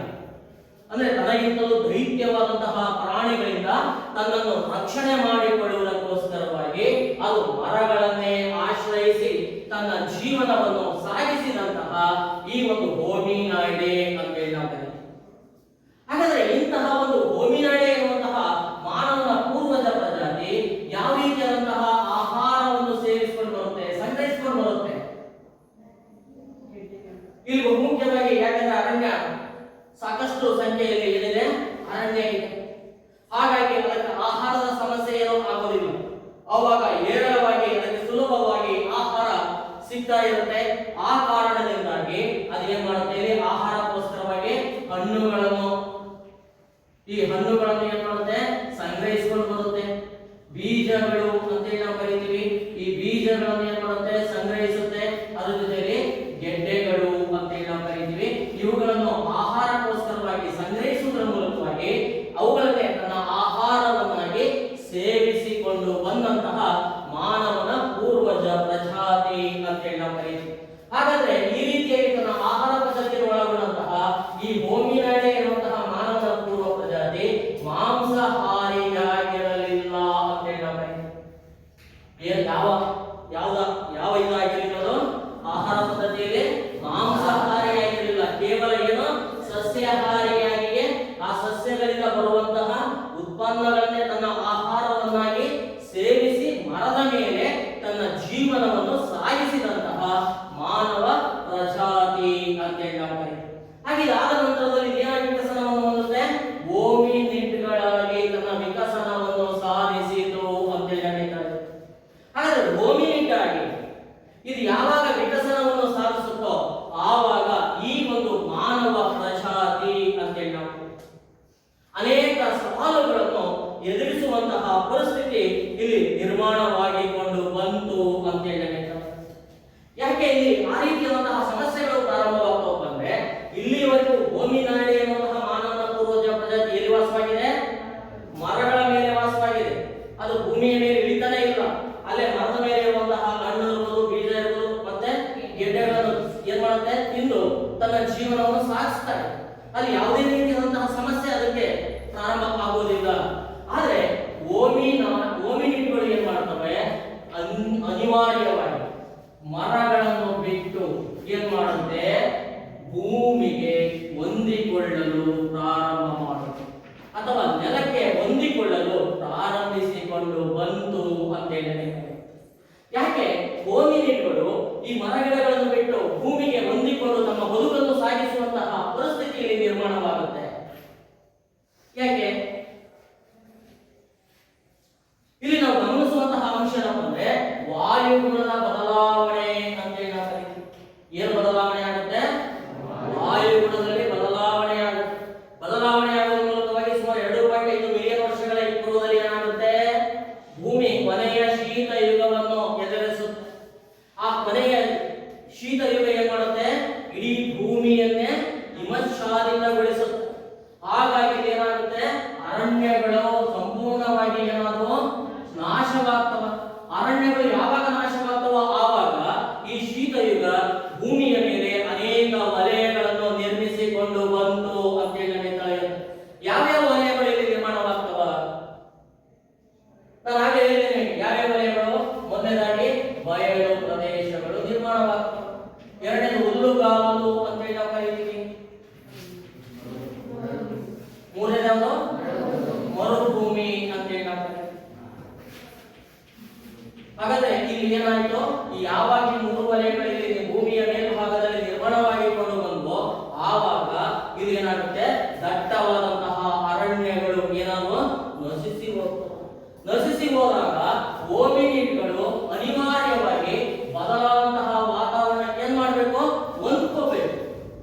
ಅಂದ್ರೆ ತನಗಿಂತಲೂ ದೈತ್ಯವಾದಂತಹ ಪ್ರಾಣಿಗಳಿಂದ ತನ್ನನ್ನು ರಕ್ಷಣೆ ಮಾಡಿಕೊಳ್ಳುವುದಕ್ಕೋಸ್ಕರವಾಗಿ ಅದು ಮರಗಳನ್ನೇ ಆಶ್ರಯಿಸಿ ತನ್ನ ಜೀವನವನ್ನು ಸಾಗಿಸಿದಂತಹ ಈ ಒಂದು ಹೋಮಿನಾಯ್ಡೆ ಅಂತ ಹೇಳಿ ನಾವು ಕರೀತೀವಿ. ಹಾಗಾದ್ರೆ ಇಂತಹ ಒಂದು ಹೋಮಿನಾಯ್ಡೆ ಎನ್ನುವಂತಹ ಮಾನವನ ಪೂರ್ವಜ ಪ್ರಜಾತಿ ಯಾವ ರೀತಿಯಾದಂತಹ ಆಹಾರವನ್ನು ಸೇವಿಸಿಕೊಂಡು ಬರುತ್ತೆ, ಸಂಗ್ರಹಿಸಿಕೊಂಡು ಬರುತ್ತೆ? ಇಲ್ಲಿ ಬಹುಮುಖ್ಯವಾಗಿ ಯಾಕಂದ್ರೆ ಅರಣ್ಯ ಸಾಕಷ್ಟು ಸಂಖ್ಯೆಯಲ್ಲಿ ಏನಿದೆ? ಅರಣ್ಯ ಇದೆ. ಹಾಗಾಗಿ ಅದಕ್ಕೆ ಆಹಾರದ ಸಮಸ್ಯೆ ಏನೋ ಆಗೋದಿಲ್ಲ. ಅವಾಗ ಹೇರಳವಾಗಿ ಅದಕ್ಕೆ ಸುಲಭವಾಗಿ ಆಹಾರ ಸಿಗ್ತಾ ಇರುತ್ತೆ. ಆ ಕಾರಣದಿಂದಾಗಿ ಅದೇನ್ ಮಾಡುತ್ತೆ? ಇಲ್ಲಿ ಆಹಾರಕ್ಕೋಸ್ಕರವಾಗಿ ಹಣ್ಣುಗಳನ್ನು ಏನ್ ಮಾಡುತ್ತೆ? ಸಂಗ್ರಹಿಸಿಕೊಂಡು ಬರುತ್ತೆ. ಬೀಜಗಳು ಅಂತೇಳಿ ನಾವು ಕರಿತೀವಿ. ಈ ಬೀಜಗಳನ್ನು ಏನ್ ಮಾಡುತ್ತೆ? ಮಾಡುತ್ತೆ, ಸಂಗ್ರಹಿಸುತ್ತೆ. ಅದ್ರ ಜೊತೆಯಲ್ಲಿ ಗೆಡ್ಡೆಗಳು ಅಂತ ನಾವು ಕರೀತೀವಿ. ಇವುಗಳನ್ನು ಆಹಾರಕ್ಕೋಸ್ಕರವಾಗಿ ಸಂಗ್ರಹಿಸುವುದರ ಮೂಲಕವಾಗಿ ಅವುಗಳನ್ನೇ ತನ್ನ ಆಹಾರವನ್ನಾಗಿ ಸೇವಿಸಿಕೊಂಡು ಬಂದಂತಹ ಮಾನವನ ಪೂರ್ವಜ ಪ್ರಜಾತಿ ಅಂತ ನಾವು ಕರೀತೀವಿ. ಹಾಗಾದ್ರೆ ಈ ರೀತಿಯಾಗಿ ತನ್ನ ಆಹಾರ ಪದ್ಧತಿಗೆ ಒಳಗೊಂಡಂತಹ ಈ ಹೋಮಿನಾಡೆ ಇರುವಂತಹ ಮಾನವನ ಪೂರ್ವ ಪ್ರಜಾತಿ ಮಾಂಸಾಹಾರಿಯಾಗಿರಲಿಲ್ಲ ಅಂತ ನಾವು ಕರೀತೀವಿ. ಯಾವ ಇದಾಗಿರೋದು ಆಹಾರ ಪದ್ಧತಿಯಲ್ಲಿ ಮಾಂಸಾಹಾರಿಯಾಗಿರಲಿಲ್ಲ, ಕೇವಲ ಏನು ಸಸ್ಯಾಹಾರಿಯಾಗಿ ಆ ಸಸ್ಯಗಳಿಂದ ಬರುವಂತಹ ಉತ್ಪನ್ನಗಳನ್ನೇ ತನ್ನ ಆಹಾರವನ್ನಾಗಿ ಸೇವಿಸಿ ಮರದ ಮೇಲೆ ತನ್ನ ಜೀವನವನ್ನು ಸಾಗಿಸಿದಂತಹ ಮಾನವ ಪ್ರಜಾತಿ ಅಂತ ನಾವು ಕರೀತೀವಿ. ಹಾಗೆ ಆದ ನಂತರದಲ್ಲಿ ಏನಾಗಿ ವಿಕಸನವನ್ನು ಹೊಂದುತ್ತೆ? ಹೋಮಿನಿಡ್ಗಳಾಗಿ ತನ್ನ ವಿಕಸನವನ್ನು ಸಾಧಿಸಿತು ಅಂತ ಹೇಳ್ತಾರೆ. ಹಾಗಾದ್ರೆ ಹೋಮಿನಿಡ್ ಆಗಿ ಇದು ಯಾವಾಗ ವಿಕಸನವನ್ನು ಸಾಧಿಸುತ್ತೋ ಆವಾಗ ಈ ಒಂದು ಮಾನವ ಪ್ರಜಾತಿ ಅಂತ ನಾವು ಅನೇಕ ಸವಾಲುಗಳನ್ನು ಎದುರಿಸುವಂತಹ ಪರಿಸ್ಥಿತಿ ಇಲ್ಲಿ ನಿರ್ಮಾಣವಾಗಿಕೊಂಡು ಬಂತು ಅಂತ ಹೇಳ್ತಾರೆ. ಯಾಕೆ ಇಲ್ಲಿ ಆ ರೀತಿಯಾದಂತಹ ಸಮಸ್ಯೆಗಳು ಪ್ರಾರಂಭವಾಗ್ತಾ ಬಂದ್ರೆ ಇಲ್ಲಿವರೆಗೂ ಹೋಮಿನಾಡೆ ಎನ್ನುವಂತಹ ಮಾನವನ ಪೂರ್ವಜ ಪ್ರಜಾತಿ ಎಲ್ಲಿ ವಾಸವಾಗಿದೆ? ಮರಗಳ ಮೇಲೆ ವಾಸವಾಗಿದೆ. ಅದು ಭೂಮಿಯ ಮೇಲೆ ಇಳಿತಾನೆ ಇಲ್ಲ. ಅಲ್ಲೇ ಮರದ ಮೇಲೆ ಇರುವಂತಹ ಹಣ್ಣು ಇರ್ಬೋದು, ಬೀಜ ಇರ್ಬೋದು, ಮತ್ತೆ ಗೆಡ್ಡೆಗಳನ್ನು ಏನ್ ಮಾಡುತ್ತೆ? ತಿಂದು ತನ್ನ ಜೀವನವನ್ನು ಸಾಗಿಸ್ತಾರೆ. ಅಲ್ಲಿ ಯಾವುದೇ ರೀತಿಯಾದಂತಹ ಸಮಸ್ಯೆ ಅದಕ್ಕೆ ಪ್ರಾರಂಭ ಆಗುವುದಿಲ್ಲ. ಆದ್ರೆ ಹೋಮಿನಿಡ್ಗಳು ಏನ್ ಮಾಡ್ತವೆ? ಅನಿವಾರ್ಯವಾಗಿ ಮರಗಳನ್ನು ಬಿಟ್ಟು ಏನ್ ಮಾಡುತ್ತೆ? ಭೂಮಿಗೆ ಹೊಂದಿಕೊಳ್ಳಲು ಪ್ರಾರಂಭ ಮಾಡುತ್ತೆ ಅಥವಾ ನೆಲಕ್ಕೆ ಹೊಂದಿಕೊಳ್ಳಲು ಪ್ರಾರಂಭಿಸಿಕೊಂಡು ಬಂತು ಅಂತ ಹೇಳಿದೆ. ಯಾಕೆ ಹೋಮಿನಿಡ್ಗಳು ಈ ಮರಗಿಡಗಳನ್ನು ಬಿಟ್ಟು ಭೂಮಿಗೆ ಹೊಂದಿಕೊಂಡು ತಮ್ಮ ಬದುಕನ್ನು ಸಾಗಿಸುವಂತಹ ಪರಿಸ್ಥಿತಿಯಲ್ಲಿ ನಿರ್ಮಾಣವಾಗುತ್ತೆ? ಯಾಕೆ? ಇಲ್ಲಿ ನಾವು ಗಮನಿಸುವಂತಹ ಅಂಶ ಏನಂದ್ರೆ ವಾಯುಗುಣದ ಬದಲಾವಣೆ ಅಂತ ನಾವು ಕರೀತೀವಿ. ಏನು ಬದಲಾವಣೆ ಆಗುತ್ತೆ? ವಾಯುಗುಣದಲ್ಲಿ ಬದಲಾವಣೆ ಆಗುತ್ತೆ. ಬದಲಾವಣೆ ಆಗುವ ಮೂಲಕವಾಗಿ ಸುಮಾರು 2.5 ಮಿಲಿಯನ್ ವರ್ಷಗಳ ಪೂರ್ವದಲ್ಲಿ ಏನಾಗುತ್ತೆ? ಭೂಮಿ ಕೊನೆಯ ಶೀತ ಯುಗವನ್ನು ಎದುರಿಸುತ್ತೆ. ಆ ಕೊನೆಯ ಶೀತ ಯುಗ ಏನ್ ಮಾಡುತ್ತೆ? ಇಡೀ ಭೂಮಿಯನ್ನೇ ಹಿಮಚ್ಛಾದಿತಗೊಳಿಸುತ್ತೆ. ಹಾಗಾಗಿ ಏನಾಗುತ್ತೆ? ಅರಣ್ಯಗಳು ಸಂಪೂರ್ಣವಾಗಿ ಏನಾದವು? ನಾಶವಾಗ್ತವ. ಅರಣ್ಯಗಳು ಯಾವಾಗ ನಾಶವಾಗ್ತವ ಆವಾಗ ಈ ಶೀತ ಯುಗ ಭೂಮಿಯ ಮೇಲೆ ಅನೇಕ ವಲಯಗಳನ್ನು ನಿರ್ಮಿಸಿಕೊಂಡು ಬಂತು ಅಂತ ಹೇಳ್ತಾರೆ. ಯಾವ್ಯಾವ ವಲಯಗಳು ಇಲ್ಲಿ ನಿರ್ಮಾಣವಾಗ್ತವ? ನಾನು ಹಾಗೆ ಹೇಳಿದ್ದೇನೆ. ಯಾವ್ಯಾವ ವಲಯಗಳು? ಮೊದಲನೇದಾಗಿ ಬಯಲು ಪ್ರದೇಶಗಳು ನಿರ್ಮಾಣವಾಗ್ತವೆ. ಎರಡನೇದು ಹುಲ್ಲುಗಾವಲು ಅಂತ ಹೇಳಿ ನಾವು ಕರೀತೀವಿ. ಮೂರನೇದು ಮರುಭೂಮಿ ಅಂತ ಹೇಳಿ ನಾವು ಕರೀತೀವಿ. ಹಾಗಾದ್ರೆ ಇಲ್ಲಿ ಏನಾಯ್ತು? ಈ ಯಾವಾಗ ಈ 3 ವಲಯಗಳಲ್ಲಿ ಭೂಮಿಯ ಮೇಲ್ಭಾಗದಲ್ಲಿ ನಿರ್ಮಾಣವಾಗಿಕೊಂಡು ಬಂದು ಆವಾಗ ಇದು ಏನಾಗುತ್ತೆ? ದಟ್ಟವಾದಂತಹ ಅರಣ್ಯಗಳು ಏನಾದ್ರು ನಶಿಸಿ ಹೋಗ್ತವೆ. ನಶಿಸಿ ಹೋದಾಗ ಹೋಮಿನಿಡ್ಗಳು ಅನಿವಾರ್ಯವಾಗಿ ಬದಲಾದಂತಹ ವಾತಾವರಣಕ್ಕೆ ಏನ್ ಮಾಡ್ಬೇಕು? ಹೊಂದ್ಕೋಬೇಕು.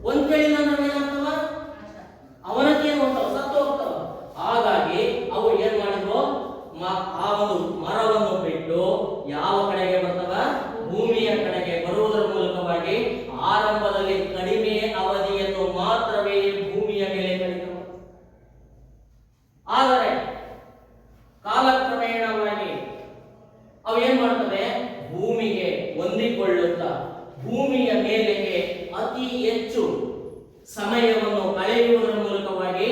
ಹೊಂದ್ಕೊಳ್ಳಿಲ್ಲ ಅಂದ್ರೆ ಏನಾಗ್ತವ? ಅವನಕ್ಕೇನು ಹೋಗ್ತವ? ಸತ್ತು ಹೋಗ್ತವ. ಹಾಗಾಗಿ ಅವು ಏನ್ ಮಾಡಿದ್ವು? ಆ ಒಂದು ಮರವನ್ನು ಬಿಟ್ಟು ಯಾವ ಕಡೆಗೆ ಬರ್ತವ? ಭೂಮಿಯ ಕಡೆಗೆ ಬರುವುದರ ಮೂಲಕವಾಗಿ ಆರಂಭದಲ್ಲಿ ಕಡಿಮೆ ಅವಧಿಯನ್ನು ಮಾತ್ರವೇ ಭೂಮಿಯ ಮೇಲೆ ಕಳೆದವು. ಆದರೆ ಕಾಲಕ್ರಮೇಣವಾಗಿ ಅವು ಏನ್ ಮಾಡ್ತವೆ? ಭೂಮಿಗೆ ಹೊಂದಿಕೊಳ್ಳುತ್ತಾ ಭೂಮಿಯ ಮೇಲೆಗೆ ಅತಿ ಹೆಚ್ಚು ಸಮಯವನ್ನು ಕಳೆಯುವುದರ ಮೂಲಕವಾಗಿ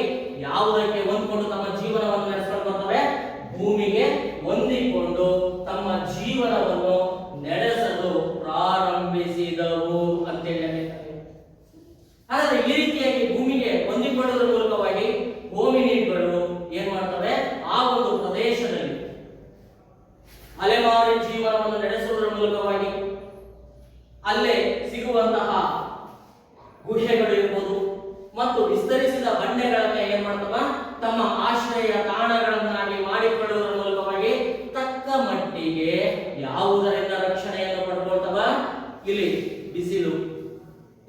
ಯಾವುದಕ್ಕೆ ಹೊಂದಿಕೊಂಡು ತಮ್ಮ ಜೀವನವನ್ನು ನಡೆಸಿಕೊಂಡು ಬರ್ತವೆ? ಭೂಮಿಗೆ ಹೊಂದಿಕೊಂಡು ತಮ್ಮ ಜೀವನವನ್ನು ನಡೆಸಲು ಪ್ರಾರಂಭಿಸಿದವು ಅಂತ ಹೇಳಿ. ಹಾಗಾದ್ರೆ ಈ ರೀತಿಯಾಗಿ ಭೂಮಿಗೆ ಹೊಂದಿಕೊಳ್ಳುವುದರ ಮೂಲಕವಾಗಿ ಹೋಮಿನಿಡ್ಗಳು ಏನ್ ಮಾಡ್ತವೆ? ಆ ಒಂದು ಪ್ರದೇಶದಲ್ಲಿ ಅಲೆಮಾರಿ ಜೀವನವನ್ನು ನಡೆಸುವುದರ ಮೂಲಕವಾಗಿ ಅಲ್ಲೇ ಸಿಗುವಂತಹ ಗುಹೆಗಳು ಇರ್ಬೋದು ಮತ್ತು ವಿಸ್ತರಿಸಿದ ಬಂಡೆಗಳನ್ನ ಏನ್ ಮಾಡ್ತವ? ತಮ್ಮ ಆಶ್ರಯ ತಾಣಗಳನ್ನಾಗಿ ಮಾಡಿಕೊಳ್ಳುವುದರ ಮೂಲಕವಾಗಿ ತಕ್ಕ ಮಟ್ಟಿಗೆ ಯಾವುದರಿಂದ ರಕ್ಷಣೆಯನ್ನು ಪಡ್ಕೊಳ್ತವ? ಇಲ್ಲಿ ಬಿಸಿಲು.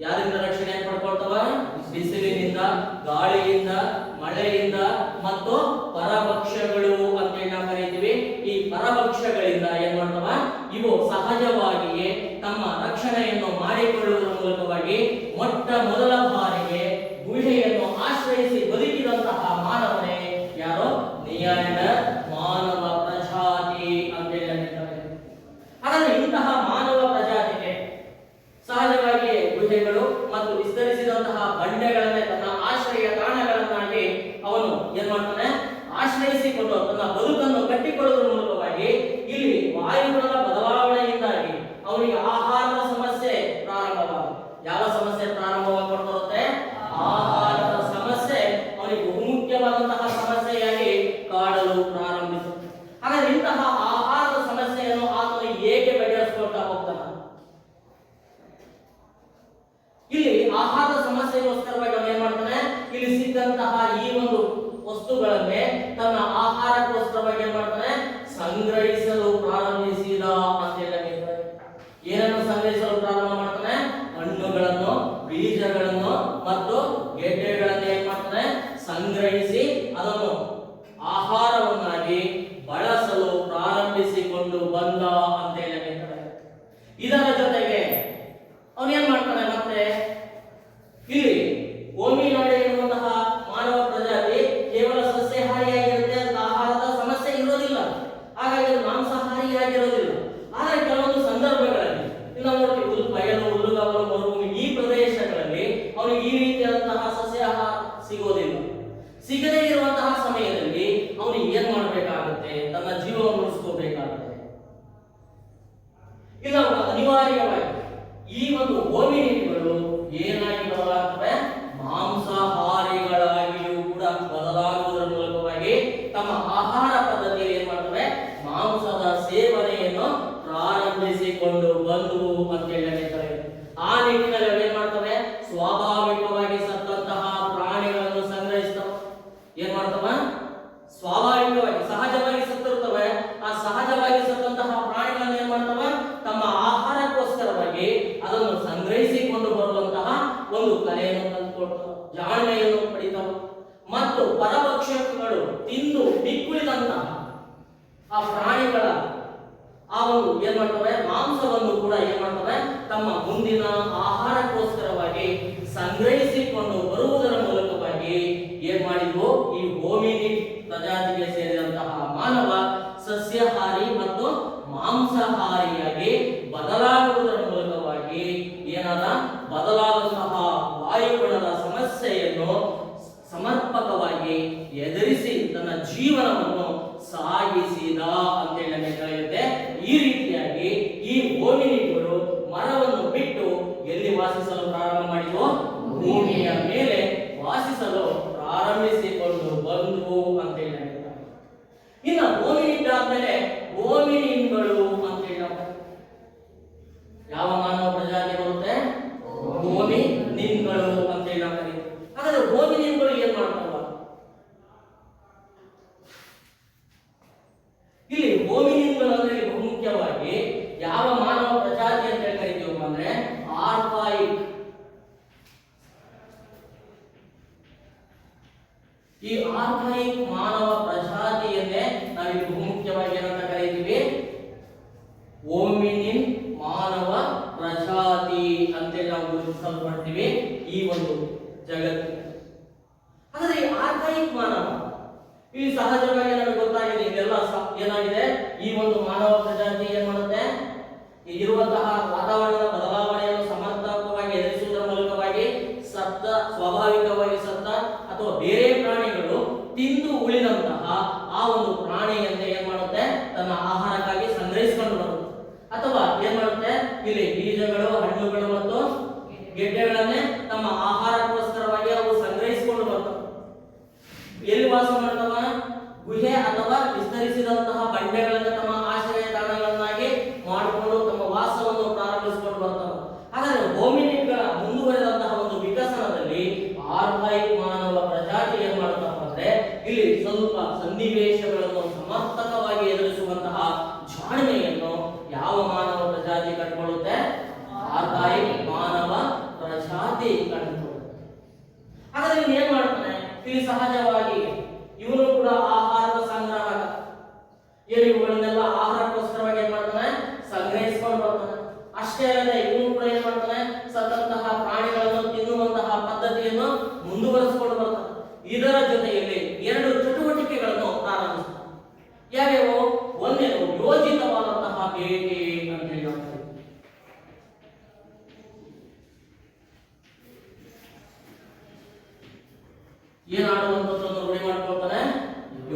ಯಾರಿಂದ ರಕ್ಷಣೆಯನ್ನು ಪಡ್ಕೊಳ್ತವ? ಬಿಸಿಲಿನಿಂದ, ಗಾಳಿಯಿಂದ, ಮಳೆಯಿಂದ ಮತ್ತು ಪರಭಕ್ಷಗಳು ಅಂತ ನಾವು ಕರೀತೀವಿ. ಈ ಪರಭಕ್ಷಗಳಿಂದ ಏನ್ ಮಾಡ್ತವ? ಇವು ಸಹ ಸಹಜವಾಗಿಯೇ ತಮ್ಮ ರಕ್ಷಣೆಯನ್ನು ಮಾಡಿಕೊಳ್ಳುವುದರ ಮೂಲಕವಾಗಿ ಮೊಟ್ಟ ಮೊದಲ ಬಾರಿಗೆ ಗುಹೆಯನ್ನು ಆಶ್ರಯಿಸಿ ಬದುಕಿದಂತಹ ಮಾನವನೇ ಯಾರೋ ನಿಯಾಂಡರ್ ಮಾನವ ಪ್ರಜಾತಿ ಅಂತ ಹೇಳ್ತಾರೆ. ಹಾಗಾದ್ರೆ ಇಂತಹ ಮಾನವ ಪ್ರಜಾತಿಗೆ ಸಹಜವಾಗಿ ಗುಹೆಗಳು ಮತ್ತು ವಿಸ್ತರಿಸಿದಂತಹ ಬಂಡೆಗಳನ್ನೇ ತನ್ನ ಆಶ್ರಯ ತಾಣಗಳನ್ನಾಗಿ ಅವನು ಏನ್ ಮಾಡ್ತಾನೆ, ಆಶ್ರಯಿಸಿಕೊಂಡು ತನ್ನ ಬದುಕನ್ನು ಕಟ್ಟಿಕೊಳ್ಳುವುದರ ಮೂಲಕವಾಗಿ ಇಲ್ಲಿ ವಾಯುಗುಣದ ಬದಲಾವಣೆಯಿಂದಾಗಿ ಅವನಿಗೆ ಆಹಾರದ ಸಮಸ್ಯೆ ಪ್ರಾರಂಭವಾಗುತ್ತೆ. ಯಾವ ಸಮಸ್ಯೆ ಪ್ರಾರಂಭವಾಗಿ ಬರುತ್ತೆ? ಆಹಾರದ ಸಮಸ್ಯೆ ಅವನಿಗೆ ಬಹುಮುಖ್ಯವಾದಂತಹ ಸಮಸ್ಯೆಯಾಗಿ ಕಾಡಲು ಪ್ರಾರಂಭಿಸುತ್ತೆ. ಹಾಗಾದ್ರೆ ಇಂತಹ ಆಹಾರದ ಸಮಸ್ಯೆಯನ್ನು ಆತನು ಹೇಗೆ ಬಗೆಹರಿಸಿಕೊಳ್ತಾ ಹೋಗ್ತಾನೆ? ಇಲ್ಲಿ ಆಹಾರದ ಸಮಸ್ಯೆಗೋಸ್ಕರವಾಗಿ ಅವನು ಏನ್ ಮಾಡ್ತಾನೆ, ಇಲ್ಲಿ ಸಿಕ್ಕಂತಹ ಈ ಒಂದು ವಸ್ತುಗಳನ್ನೇ ತನ್ನ ಆಹಾರಕ್ಕೋಸ್ಕರವಾಗಿ ಏನ್ ಮಾಡ್ತಾನೆ, ಸಂಗ್ರಹಿಸಲು ಪ್ರಾರಂಭಿಸಿದ ಅಂತ ಹೇಳಿದ್ದಾರೆ. ಏನನ್ನು ಸಂಗ್ರಹಿಸಲು ಪ್ರಾರಂಭ ಮಾಡ್ತಾನೆ? ಹಣ್ಣುಗಳನ್ನು, ಬೀಜಗಳನ್ನು ಮತ್ತು ಗೆಡ್ಡೆಗಳನ್ನು ಏನ್ ಮಾಡ್ತಾನೆ, ಸಂಗ್ರಹಿಸಿ ಅದನ್ನು ಆಹಾರವನ್ನಾಗಿ ಬಳಸಲು ಪ್ರಾರಂಭಿಸಿಕೊಂಡು ಬಂದ ಅಂತ ಹೇಳಿದ್ದಾರೆ. ಇದರ ಜೊತೆಗೆ ಅವನು ಏನ್ ಮಾಡ್ತಾನೆ, ಮತ್ತೆ ಇಲ್ಲಿ ಹೋಮಿನಾಡೆ ಎನ್ನುವಂತಹ ಮಾನವ ಪ್ರಜಾತಿ ಕೇವಲ ಸಸ್ಯಾಹಾರಿಯಾಗಿರುತ್ತೆ, ಅದಕ್ಕೆ ಆಹಾರದ ಸಮಸ್ಯೆ ಇರೋದಿಲ್ಲ, ಹಾಗಾಗಿ ಅದು ಮಾಂಸಾಹಾರಿಯಾಗಿರೋದಿಲ್ಲ. ಆದರೆ ಕೆಲವೊಂದು ಸಂದರ್ಭಗಳಲ್ಲಿ ನಾವು ನೋಡ್ತೀವಿ, ಬಯಲು, ಹುಲ್ಲುಗಾವಲು, ಮರುಭೂಮಿ ಈ ಪ್ರದೇಶಗಳಲ್ಲಿ ಅವನಿಗೆ ಈ ರೀತಿಯಾದಂತಹ ಸಸ್ಯಾಹಾರ ಸಿಗೋದಿಲ್ಲ. ಸಿಗದೇ ಇರುವಂತಹ ಸಮಯದಲ್ಲಿ ಅವನು ಏನ್ ಮಾಡಬೇಕಾಗುತ್ತೆ, ತನ್ನ ಜೀವವನ್ನು ಉಳಿಸ್ಕೋಬೇಕಾಗುತ್ತೆ. ಇಲ್ಲ ಅನಿವಾರ್ಯವಾಗಿ ಈ ಒಂದು ಹೋಮಿನಿಡ್ಗಳು ಏನಾಗಿ ಬದಲಾಗ್ತವೆ, ಮಾಂಸಾಹಾರಿಗಳಾಗಿಯೂ ಕೂಡ ಬದಲಾಗುವುದರ ಮೂಲಕವಾಗಿ ತಮ್ಮ ಆಹಾರ ಪದ್ಧತಿಯಲ್ಲಿ ಏನ್ ಮಾಡ್ತವೆ, ಮಾಂಸದ ಸೇವನೆಯನ್ನು ಪ್ರಾರಂಭಿಸಿಕೊಂಡು ಬಂದವು ಅಂತ ಹೇಳಿದ್ದಾರೆ. ಆ ನಿಟ್ಟಿನಲ್ಲಿ ಏನ್ ಮಾಡ್ತವೆ, ಸ್ವಾಭಾವಿಕವಾಗಿ ಸತ್ತಂತಹ ಪ್ರಾಣಿಗಳನ್ನು ಸಂಗ್ರಹಿಸ್ತವೆ. ಏನ್ ಮಾಡ್ತವ, ಸ್ವಾಭಾವಿಕವಾಗಿ ಸಹಜವಾಗಿ ಸತ್ತಿರ್ತವೆ. ಆ ಸಹಜವಾಗಿ ಸತ್ತಂತಹ ಪ್ರಾಣಿಗಳನ್ನು ಏನ್ ಮಾಡ್ತವ, ತಮ್ಮ ಆಹಾರಕ್ಕೋಸ್ಕರವಾಗಿ ಅದನ್ನು ಸಂಗ್ರಹಿಸಿಕೊಂಡು ಬರುವಂತಹ ಒಂದು ಕಲೆಯನ್ನು ತಂದುಕೊಡ್ತವೆ, ಜಾಣ್ಮೆಯನ್ನು ಪಡಿತವೆ. ಮತ್ತು ಪರಭಕ್ಷಕಗಳು ತಿಂದು ಮಿಕ್ಕುಳಿದಂತಹ ಆ ಪ್ರಾಣಿಗಳ ಆ ಒಂದು ಏನ್ ಮಾಡ್ತವೆ, ಮಾಂಸವನ್ನು ಕೂಡ ಏನ್ ಮಾಡ್ತವೆ, ತಮ್ಮ ಮುಂದಿನ ಆಹಾರಕ್ಕೋಸ್ಕರವಾಗಿ ಸಂಗ್ರಹಿಸಿಕೊಂಡು ಬರುವುದರ ಮೂಲಕವಾಗಿ ಏನ್ ಮಾಡಿದ್ವು, ಈ ಹೋಮಿನಿಡ್ ಪ್ರಜಾತಿಗೆ ಸೇರಿದಂತಹ ಮಾನವ ಸಸ್ಯಾಹಾರಿ ಮತ್ತು ಮಾಂಸಾಹಾರಿಯಾಗಿ ಬದಲಾಗುವುದರ ಮೂಲಕವಾಗಿ ಏನಾದ, ಬದಲಾದಂತಹ ವಾಯುಗುಣದ ಸಮಸ್ಯೆಯನ್ನು ಸಮರ್ಪಕವಾಗಿ ಎದುರಿಸಿ ತನ್ನ ಜೀವನವನ್ನು ಸಾಗಿಸಿದ ಅಂತ ಹೇಳಬೇಕಾಗುತ್ತೆ. ಈ ರೀತಿಯಾಗಿ ಈ ಹೋಮಿನಿಡ್ಗಳು ಮರವನ್ನು ಬಿಟ್ಟು ಎಲ್ಲಿ ವಾಸಿಸಲು ಪ್ರಾರಂಭ ಮಾಡಿದವು, ಭೂಮಿಯ ಮೇಲೆ ವಾಸಿಸಲು ಪ್ರಾರಂಭಿಸಿಕೊಂಡು ಬಂದವು ಅಂತ ಹೇಳಿದ್ದಾರೆ. ಇನ್ನು ಹೋಮಿನಿಡ್ ಆದ್ಮೇಲೆ ಹೋಮಿನಿನ್ಗಳು ಅಂತ ಹೇಳಿದ್ದಾರೆ. ಯಾವ ಮಾನವ ಪ್ರಜಾತಿ ಬರುತ್ತೆ, ಹೋಮಿನಿನ್ಗಳು ಅಂತ ಹೇಳಿದ್ದಾರೆ. ಹಾಗಾದ್ರೆ ಹೋಮಿನಿನ್ಗಳು ಏನ್ ಮಾಡ್ತಾವ, ಇಲ್ಲಿ ಹೋಮಿನಿನ್ಗಳು ಅಂದ್ರೆ ಬಹುಮುಖ್ಯವಾಗಿ ಯಾವ ಮಾನವ ಪ್ರಜಾತಿ ಅಂತ ಹೇಳಿ ಕರಿತೀವಿ ಅಂದ್ರೆ ಆರ್ಕಾಯಿಕ್. ಈ ಆರ್ಕಾಯಿಕ್ ಮಾನವ ಪ್ರಜಾತಿಯನ್ನೇ ನಾವಿಲ್ಲಿ ಬಹುಮುಖ್ಯವಾಗಿ ಏನಂತ ಕರೀತೀವಿ, ಹೋಮಿನಿನ್ ಮಾನವ ಪ್ರಜಾತಿ ಅಂತೇಳಿ ನಾವು ಗುರುತಿಸಲ್ಪಡ್ತೀವಿ ಈ ಒಂದು ಜಗತ್ತಿನ. ಹಾಗಾದ್ರೆ ಈ ಆರ್ಕಾಯಿಕ್ ಮಾನವ ಈ ಸಹಜವಾಗಿ ನಮಗೆ ಗೊತ್ತಾಗಿದೆ, ಇದೆಲ್ಲ ಏನಾಗಿದೆ, ಈ ಒಂದು ಮಾನವ ಪ್ರಜಾತಿ ಏನ್ ಮಾಡುತ್ತೆ, ಇರುವಂತಹ ವಾತಾವರಣದ ಬದಲಾವಣೆಯನ್ನು ಸಮರ್ಥವಾಗಿ ಎದುರಿಸುವುದರ ಮೂಲಕವಾಗಿ ಸತ್ತ, ಸ್ವಾಭಾವಿಕವಾಗಿ ಸತ್ತ ಅಥವಾ ಬೇರೆ ಪ್ರಾಣಿಗಳು ತಿಂದು ಉಳಿದಂತಹ ಆ ಒಂದು ಪ್ರಾಣಿಯನ್ನೇ ಏನ್ ಮಾಡುತ್ತೆ, ತನ್ನ ಆಹಾರಕ್ಕಾಗಿ ಸಂಗ್ರಹಿಸಿಕೊಂಡು ಬರುತ್ತೆ. ಅಥವಾ ಏನ್ ಮಾಡುತ್ತೆ, ಇಲ್ಲಿ ಬೀಜಗಳು, ಹಣ್ಣುಗಳು ಮತ್ತು ಗೆಡ್ಡೆಗಳನ್ನೇ ತಮ್ಮ ಆಹಾರಕ್ಕೋಸ್ಕರವಾಗಿ ಅವು ಸಂಗ್ರಹಿಸಿಕೊಂಡು ಬರ್ತವೆ. ಎಲ್ಲಿ ವಾಸ ಮಾಡ್ತವ, ಗುಹೆ ಅಥವಾ ವಿಸ್ತರಿಸಿದಂತಹ ಬಂಡೆಗಳನ್ನು ತಮ್ಮ ಆಶ್ರಯ ತಾಣಗಳನ್ನಾಗಿ ಮಾಡಿಕೊಂಡು ತಮ್ಮ ವಾಸವನ್ನು ಪ್ರಾರಂಭಿಸಿಕೊಂಡು ಬರ್ತವೆ. ಹಾಗಾದ್ರೆ ಹೋಮಿನಿಡ್ಗಳ ಮುಂದುವರೆದಂತಹ ಒಂದು ವಿಕಸನದಲ್ಲಿ ಆರ್ಕಾಯಿಕ್ ಮಾನವ ಪ್ರಜಾತಿ ಏನ್ ಮಾಡ್ತಪ್ಪ ಅಂದ್ರೆ ಇಲ್ಲಿ ಸ್ವಲ್ಪ ಸನ್ನಿವೇಶಗಳನ್ನು ಸಮರ್ಥಕವಾಗಿ ಎದುರಿಸುವಂತಹ ಜಾಣ್ಮೆಯನ್ನು ಯಾವ ಮಾನವ ಪ್ರಜಾತಿ ಕಂಡುಕೊಳ್ಳುತ್ತೆ, ಆರ್ಕಾಯಿಕ್ ಮಾನವ ಪ್ರಜಾತಿ ಕಂಡುಕೊಳ್ಳುತ್ತೆ. ಹಾಗಾದ್ರೆ ಇವನು ಏನ್ ಮಾಡ್ತಾನೆ, ಇಲ್ಲಿ ಸಹಜವಾಗಿ ಇವನು ಕೂಡ ಆಹಾರದ ಸಂಗ್ರಹ, ಇವುಗಳನ್ನೆಲ್ಲ ಆಹಾರಕ್ಕೋಸ್ಕರವಾಗಿ ಏನ್ ಮಾಡ್ತಾನೆ, ಸಂಗ್ರಹಿಸಿಕೊಂಡು ಅಷ್ಟೇ ಅಲ್ಲದೆ ಇವನು ಕೂಡ ಏನ್ ಮಾಡ್ತಾನೆ, ಸತ್ತಂತಹ ಪ್ರಾಣಿಗಳನ್ನು ತಿನ್ನುವಂತಹ ಪದ್ಧತಿಯನ್ನು ಮುಂದುವರಿಸಿಕೊಂಡು ಬರ್ತಾನೆ. ಇದರ ಜೊತೆಯಲ್ಲಿ ಎರಡು ಚಟುವಟಿಕೆಗಳನ್ನು ಪ್ರಾರಂಭಿಸ್ತಾನೆ. ಯಾವ್ಯಾವು? ಒಂದೇನು ಯೋಜಿತವಾದಂತಹ ಬೇಟೆ ಅಂತ ಹೇಳಿ ಏನಾಡುವಂಥದ್ದನ್ನು ರೂಢಿ ಮಾಡ್ಕೊಳ್ತಾನೆ.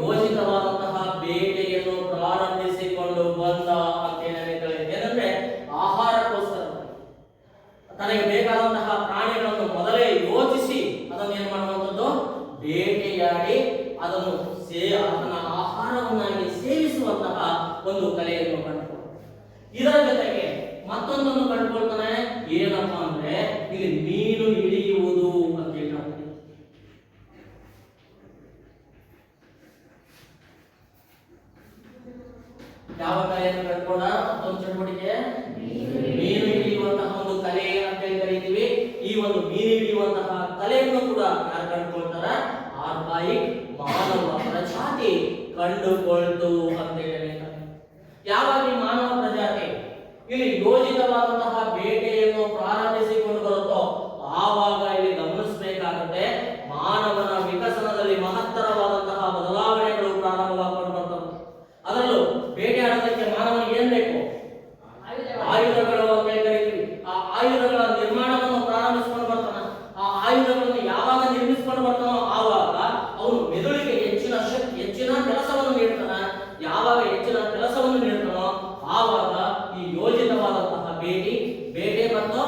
ಯೋಜಿತವಾದಂತಹ ಬೇಟೆಯನ್ನು ಪ್ರಾರಂಭಿಸಿಕೊಂಡು ಬಂದ ಅಂತ ಹೇಳಿದ್ರೆ ಏನಂದ್ರೆ ಆಹಾರಕ್ಕೋಸ್ಕರ ತನಗೆ ಬೇಕಾದಂತಹ ಪ್ರಾಣಿಗಳನ್ನು ಮೊದಲೇ ಯೋಚಿಸಿ ಅದನ್ನು ಏನ್ ಮಾಡುವಂಥದ್ದು, ಬೇಟೆಯಾಡಿ ಅದನ್ನು ಅದನ್ನ ಆಹಾರವನ್ನಾಗಿ ಸೇವಿಸುವಂತಹ ಒಂದು ಕಲೆಯನ್ನು ಕಂಡುಕೊಳ್ಳ. ಇದರ ಜೊತೆಗೆ ಮತ್ತೊಂದನ್ನು ಕಂಡುಕೊಳ್ತಾನೆ. ಏನಪ್ಪಾ ಅಂದ್ರೆ ಇಲ್ಲಿ ಮೀನು ಹಿಡಿಯುವುದು ಅಂತ ಹೇಳಿ ಯಾವ ಕಲೆಯನ್ನು ಕಂಡುಕೊಂಡ? ಮತ್ತೊಂದು ಚಟುವಟಿಕೆ ಮೀನು ಹಿಡಿಯುವಂತಹ ಒಂದು ಕಲೆ ಅಂತ ಹೇಳಿ ಕರೀತೀವಿ. ಈ ಒಂದು ಮೀನು ಹಿಡಿಯುವಂತಹ ಕಲೆಯನ್ನು ಕೂಡ ಯಾರು ಕಂಡುಕೊಳ್ತಾರ? ಆರ್ಕಾಯಿಕ್ ಮಾನವ ಪ್ರಜಾತಿ ಕಂಡುಕೊಳ್ತು ಅಂತ ಹೇಳಿ. ಯಾವಾಗ ಈ ಮಾನವ ಪ್ರಜಾತಿ ಇಲ್ಲಿ ಯೋಜಿತವಾದಂತಹ ಬೇಟೆಯನ್ನು ಪ್ರಾರಂಭಿಸಿಕೊಂಡು ಬರುತ್ತೋ ಆವಾಗ ಇಲ್ಲಿ ಗಮನಿಸಬೇಕಾಗುತ್ತೆ, ಮಾನವನ ವಿಕಸನದಲ್ಲಿ ಮಹತ್ತರವಾದಂತಹ ಬದಲಾವಣೆಗಳು ಪ್ರಾರಂಭವಾಗ್ಕೊಂಡು ಬರ್ತವೆ. ಅದರಲ್ಲೂ ಬೇಟೆಯಾಡೋದಕ್ಕೆ ಮಾನವನಿಗೆ ಏನ್ ಬೇಕು? ಆಯುಧಗಳು ಅಂತ ಕರೀತೀವಿ. ಆ ಆಯುಧಗಳ ನಿರ್ಮಾಣವನ್ನು ಪ್ರಾರಂಭಿಸಿಕೊಂಡು ಬರ್ತಾನ. ಆ ಆಯುಧಗಳನ್ನು ಯಾವಾಗ ನಿರ್ಮಿಸಿಕೊಂಡು ಬರ್ತಾನೋ ಆವಾಗ ಅವನು ಮೆದುಳಿಗೆ ಹೆಚ್ಚಿನ ಕೆಲಸವನ್ನು ನೀಡ್ತಾನ. ಯಾವಾಗ ಹೆಚ್ಚಿನ ಕೆಲಸವನ್ನು ನೀಡ್ತಾನೋ ಆವಾಗ ಈ ಯೋಜಿತವಾದಂತಹ ಬೇಟೆ ಮತ್ತು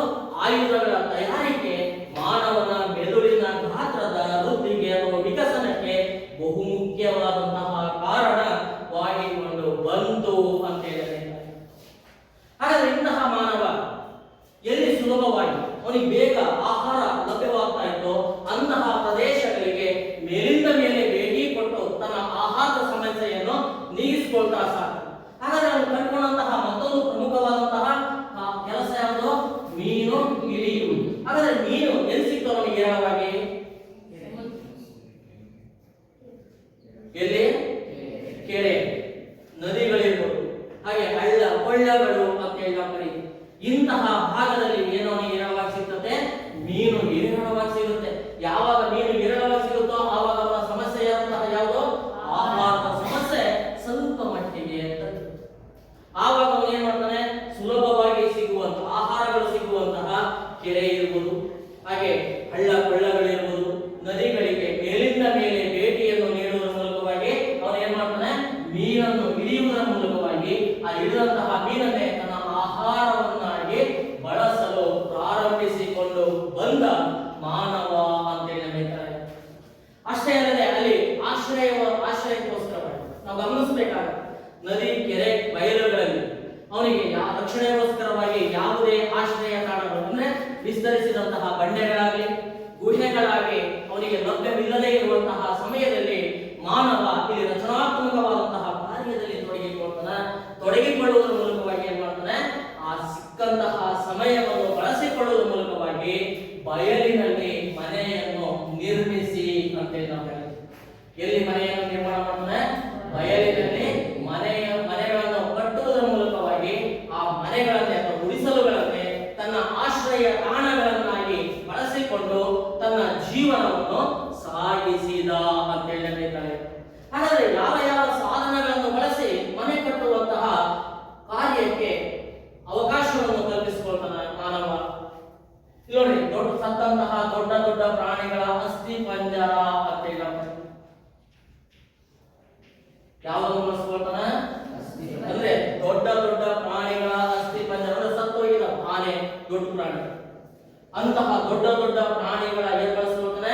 ಆಯುಧಗಳ ತಯಾರಿಕೆ ಮಾನವನ ಮೆದುಳಿನ ಗಾತ್ರದ ವೃದ್ಧಿಗೆ ಅಥವಾ ವಿಕಸನಕ್ಕೆ ಬಹುಮುಖ್ಯವಾದಂತಹ ಕಾರಣವಾಗಿಕೊಂಡು ಬಂತು ಅಂತ ಹೇಳಿದರೆ, ಹಾಗಾದ್ರೆ ಇಂತಹ ಮಾನವ ಎಲ್ಲಿ ಸುಲಭವಾಗಿ ಅವನಿಗೆ ಬೇಗ ಆಹಾರ ಲಭ್ಯವಾಗ್ತಾ ಇತ್ತು ಅಂತಹ ಪ್ರದೇಶಗಳಿಗೆ ಮೇಲಿಂದ ಮೇಲೆ ಭೇಟಿ ಕೊಟ್ಟು ತನ್ನ ಆಹಾರದ ಸಮಸ್ಯೆಯನ್ನು ನೀಗಿಸಿಕೊಳ್ತಾ ಸಾಕು. ಹಾಗಾದ್ರೆ ಅವನು ಕಂಡುಕೊಂಡಂತಹ ಮತ್ತೊಂದು ಪ್ರಮುಖವಾದಂತಹ ಕೆಲಸ ಯಾವುದು? ಮೀನು ಹಿಡಿಯುವುದು. ಹಾಗಾದ್ರೆ ಮೀನು ಎಲ್ಲಿ ಸಿಕ್ತು ಅವನಿಗೆ? ಹೇರಳವಾಗಿ ಎಲ್ಲಿ? ಕೆರೆ, ನದಿಗಳಿರ್ಬೋದು, ಹಾಗೆ ಹಳ್ಳ ಕೊಳ್ಳಗಳು ಅಂತ ಹೇಳಿ ನಾವು ಕರೀತೀವಿ. ಇಂತಹ ಭಾಗದಲ್ಲಿ ಏನೋ ಹೇರಳವಾಗಿ ಸಿಗ್ತದೆ, ಮೀನು ಹೇರಳವಾಗಿ ಸಿಗುತ್ತೆ. ಯಾವಾಗ ಮೀನು ಹೇರಳವಾಗಿ ಸಿಗುತ್ತೋ ಆವಾಗ ಅವರ ಸಮಸ್ಯೆ ಯಾವುದು? ಆಹಾರದ ಸಮಸ್ಯೆ ಸ್ವಲ್ಪ ಮಟ್ಟಿಗೆ ಆವಾಗ ಅವನು ಏನ್ ಮಾಡ್ತಾನೆ, ಸುಲಭವಾಗಿ ಸಿಗುವಂತಹ ಆಹಾರಗಳು ಸಿಗುವಂತಹ ಕೆರೆ ಇರ್ಬೋದು, ಹಾಗೆ ಹಳ್ಳ ಕೊಳ್ಳಗಳಿರ್ಬೋದು, ನದಿಗಳಿಗೆ ಮೇಲಿಂದ ಮೇಲೆ ಭೇಟಿಯನ್ನು ನೀಡುವುದರ ಮೂಲಕವಾಗಿ ಅವನು ಏನ್ ಮಾಡ್ತಾನೆ, ಮೀನನ್ನು ಹಿಡಿಯುವುದರ ಮೂಲಕವಾಗಿ ಆ ಹಿಡಿದಂತಹ ಮೀನನ್ನೇ ತನ್ನ ಆಹಾರವನ್ನಾಗಿ ಬಳಸಲು ಪ್ರಾರಂಭಿಸಿಕೊಂಡು ಬಂದ ಮಾನವ ಅಂತ ಹೇಳ್ತಾರೆ. ಅಷ್ಟೇ ಅಲ್ಲದೆ ಅಲ್ಲಿ ಆಶ್ರಯಕ್ಕೋಸ್ಕರವಾಗಿ ನಾವು ಗಮನಿಸಬೇಕಾಗುತ್ತೆ. ನದಿ, ಕೆರೆ, ಬಯಲುಗಳಲ್ಲಿ ಅವನಿಗೆ ರಕ್ಷಣೆಗೋಸ್ಕರವಾಗಿ ಯಾವುದೇ ಆಶ್ರಯ ತಾಣಗಳು ಅಂದ್ರೆ ವಿಸ್ತರಿಸಿದಂತಹ ಬಂಡೆಗಳಾಗಲಿ ಗುಹೆಗಳಾಗಿ ಅವನಿಗೆ ಲಭ್ಯವಿಲ್ಲದೆ ಇರುವಂತಹ ಸಮಯದಲ್ಲಿ ಮಾನವ ಇಲ್ಲಿ ರಚನಾತ್ಮಕವಾದಂತಹ ಕಾರ್ಯದಲ್ಲಿ ತೊಡಗಿಕೊಳ್ಳುವುದರ ಮೂಲಕವಾಗಿ ಏನ್ ಮಾಡ್ತಾನೆ, ಆ ಸಿಕ್ಕಂತಹ ಸಮಯವನ್ನು ಬಳಸಿಕೊಳ್ಳುವುದರ ಮೂಲಕವಾಗಿ ಬಯಲಿನಲ್ಲಿ ಮನೆಯನ್ನು ನಿರ್ಮಿಸಿ ಅಂತೇಳಿ ನಾವು ಹೇಳ್ತೀವಿ. ಎಲ್ಲಿ ಮನೆಯನ್ನು ನಿರ್ಮಾಣ ಮಾಡ್ತಾನೆ? ಬಯಲಿನಲ್ಲಿ ಮನೆಗಳನ್ನು ಕಟ್ಟುವುದರ ಮೂಲಕವಾಗಿ ಆ ಮನೆಗಳನ್ನೇ ಅಥವಾ ಗುಡಿಸಲುಗಳನ್ನೇ ತನ್ನ ಆಶ್ರಯ ತಾಣಗಳನ್ನಾಗಿ ಬಳಸಿಕೊಂಡು ತನ್ನ ಜೀವನವನ್ನು ಸಾಗಿಸಿದ ಅಂತ ಹೇಳಿದ್ದಾರೆ. ಹಾಗಾದ್ರೆ ಯಾವ ಸಾಧನಗಳನ್ನು ಬಳಸಿ ಮನೆ ಕಟ್ಟುವಂತಹ ಕಾರ್ಯಕ್ಕೆ ಅವಕಾಶವನ್ನು ಕಲ್ಪಿಸಿಕೊಳ್ತಾನೆ ಮಾನವ? ನೋಡಿ, ಸತ್ತಂತಹ ದೊಡ್ಡ ಪ್ರಾಣಿಗಳ ಅಸ್ಥಿ ಪಂಜರ ಅಂತ ಹೇಳಿ ಯಾವುದನ್ನು ಬಳಸ್ಕೊಳ್ತಾನ? ಅಂದ್ರೆ ದೊಡ್ಡ ಪ್ರಾಣಿಗಳ ಅಸ್ಥಿ ಪಂಜರ, ಸತ್ತೋಗಿದ ಆನೆ, ದೊಡ್ಡ ಪ್ರಾಣಿ, ಅಂತಹ ದೊಡ್ಡ ಪ್ರಾಣಿಗಳ ಏನ್ ಬಳಸ್ಕೊಳ್ತಾನೆ?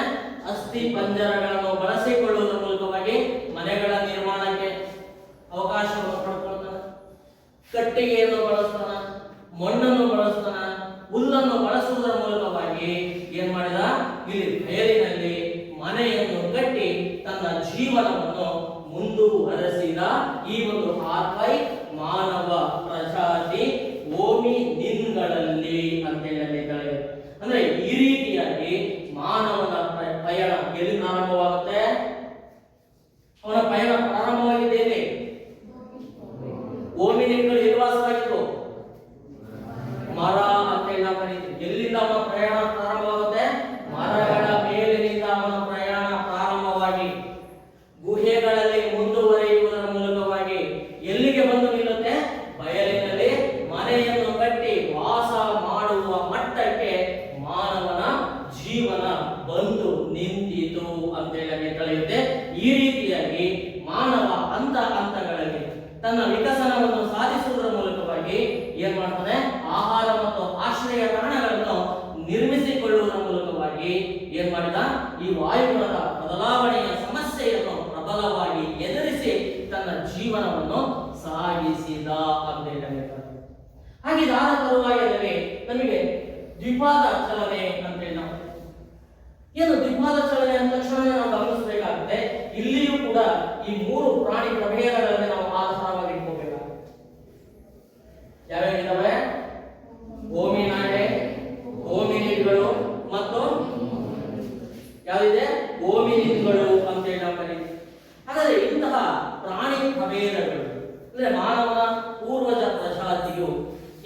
ಅಸ್ಥಿ ಪಂಜರಗಳನ್ನು ಬಳಸಿಕೊಳ್ಳುವುದರ ಮೂಲಕವಾಗಿ ಮನೆಗಳ ನಿರ್ಮಾಣಕ್ಕೆ ಅವಕಾಶವನ್ನು ಪಡ್ಕೊಳ್ತಾನೆ. ಕಟ್ಟಿಗೆಯನ್ನು ಬಳಸ್ತಾನ, ಮಣ್ಣನ್ನು ಬಳಸ್ತಾನ, ಹುಲ್ಲನ್ನು ಬಳಸುವುದರ ಮೂಲಕವಾಗಿ ಏನ್ ಮಾಡಿದ? ಇಲ್ಲಿ ಬಯಲಿನಲ್ಲಿ ಮನೆಯನ್ನು ಕಟ್ಟಿ ತನ್ನ ಜೀವನವನ್ನು ಮುಂದುವರೆಸಿದ ಈ ಒಂದು ಆರ್ಕೈಕ್ ಮಾನವ ಪ್ರಜಾತಿ ಹೋಮಿನಿನ್ಗಳಲ್ಲಿ ಅಂತ ಹೇಳಿದ್ದಾರೆ. ಅಂದ್ರೆ ಈ ರೀತಿಯಾಗಿ ಮಾನವನ ಪಯಣ ಎಲ್ಲಿ ಪ್ರಾರಂಭವಾಗುತ್ತೆ? ಅವನ ಪಯಣ ಪ್ರಾರಂಭವಾಗಿದ್ದೇನೆ. ಹೋಮಿನಿನ್ಗಳು ಎಲ್ಲಿ ವಾಸವಾಗಿತ್ತು? ಮರ ಕರೀತೀವಿ. ಎಲ್ಲಿಂದ ಅವನ ಪ್ರಯಾಣ ಪ್ರಾರಂಭವಾಗುತ್ತೆ? ಮರಗಳ ಮೇಲಿನಿಂದ ಅವನ ಪ್ರಯಾಣ ಪ್ರಾರಂಭವಾಗಿ ಗುಹೆಗಳಲ್ಲಿ ಮುಂದುವರಿಯುವುದರ ಮೂಲಕವಾಗಿ ಎಲ್ಲಿಗೆ ಬಂದು ನಿಲ್ಲುತ್ತೆ? ಬಯಲಿನಲ್ಲಿ ಮನೆಯನ್ನು ಕಟ್ಟಿ ವಾಸ ಮಾಡುವ ಮಟ್ಟಕ್ಕೆ ಮಾನವನ ಜೀವನ ಬಂದು ನಿಂತಿತು ಅಂತೇಳಿ ತಿಳಿಯುತ್ತೆ. ಈ ರೀತಿಯಾಗಿ ಮಾನವ ಹಂತ ಹಂತಗಳಲ್ಲಿ ತನ್ನ ವಿಕಸನವನ್ನು ಸಾಧಿಸುವುದರ ಮೂಲಕವಾಗಿ ಏನ್ ಮಾಡ್ತಾನೆ? ಆಹಾರ ಮತ್ತು ಆಶ್ರಯ ತಾಣಗಳನ್ನು ನಿರ್ಮಿಸಿಕೊಳ್ಳುವುದರ ಮೂಲಕವಾಗಿ ಏನ್ ಮಾಡಿದ? ಈ ವಾಯುಗುಣದ ಬದಲಾವಣೆಯ ಸಮಸ್ಯೆಯನ್ನು ಪ್ರಬಲವಾಗಿ ಎದುರಿಸಿ ತನ್ನ ಜೀವನವನ್ನು ಸಾಗಿಸಿದ ಅಂತ ಹೇಳ್ತಾರೆ. ಹಾಗೆ ಇದಾದ ತರುವಾಯದಲ್ಲಿ ನಮಗೆ ದ್ವಿಪಾದ ಚಲನೆ ಅಂತೇಳಿ ನಾವು ಏನು ದ್ವಿಪಾದ ಚಲನೆ ಅಂದ ತಕ್ಷಣ ನಾವು ಗಮನಿಸಬೇಕಾಗುತ್ತೆ. ಇಲ್ಲಿಯೂ ಕೂಡ ಈ ಮೂರು ಪ್ರಾಣಿ ಪ್ರಭೇದಗಳಲ್ಲಿ ನಾವು ಆಧಾರವಾಗಿ ಇಟ್ಕೋಬೇಕಾಗುತ್ತೆ. ಯಾವ್ಯಾವಿದ್ದಾವೆ? ಹೋಮಿನಾಡೆ, ಹೋಮಿನಿಡ್ಗಳು ಮತ್ತು ಯಾವಿದೆ? ಹೋಮಿನಿಡ್ಗಳು ಅಂತೇಳಿ ನಾವು ಕರೀತೀವಿ. ಹಾಗಾದ್ರೆ ಇಂತಹ ಪ್ರಾಣಿ ಪ್ರಭೇದಗಳು ಅಂದ್ರೆ ಮಾನವನ ಪೂರ್ವಜ ಪ್ರಜಾತಿಯು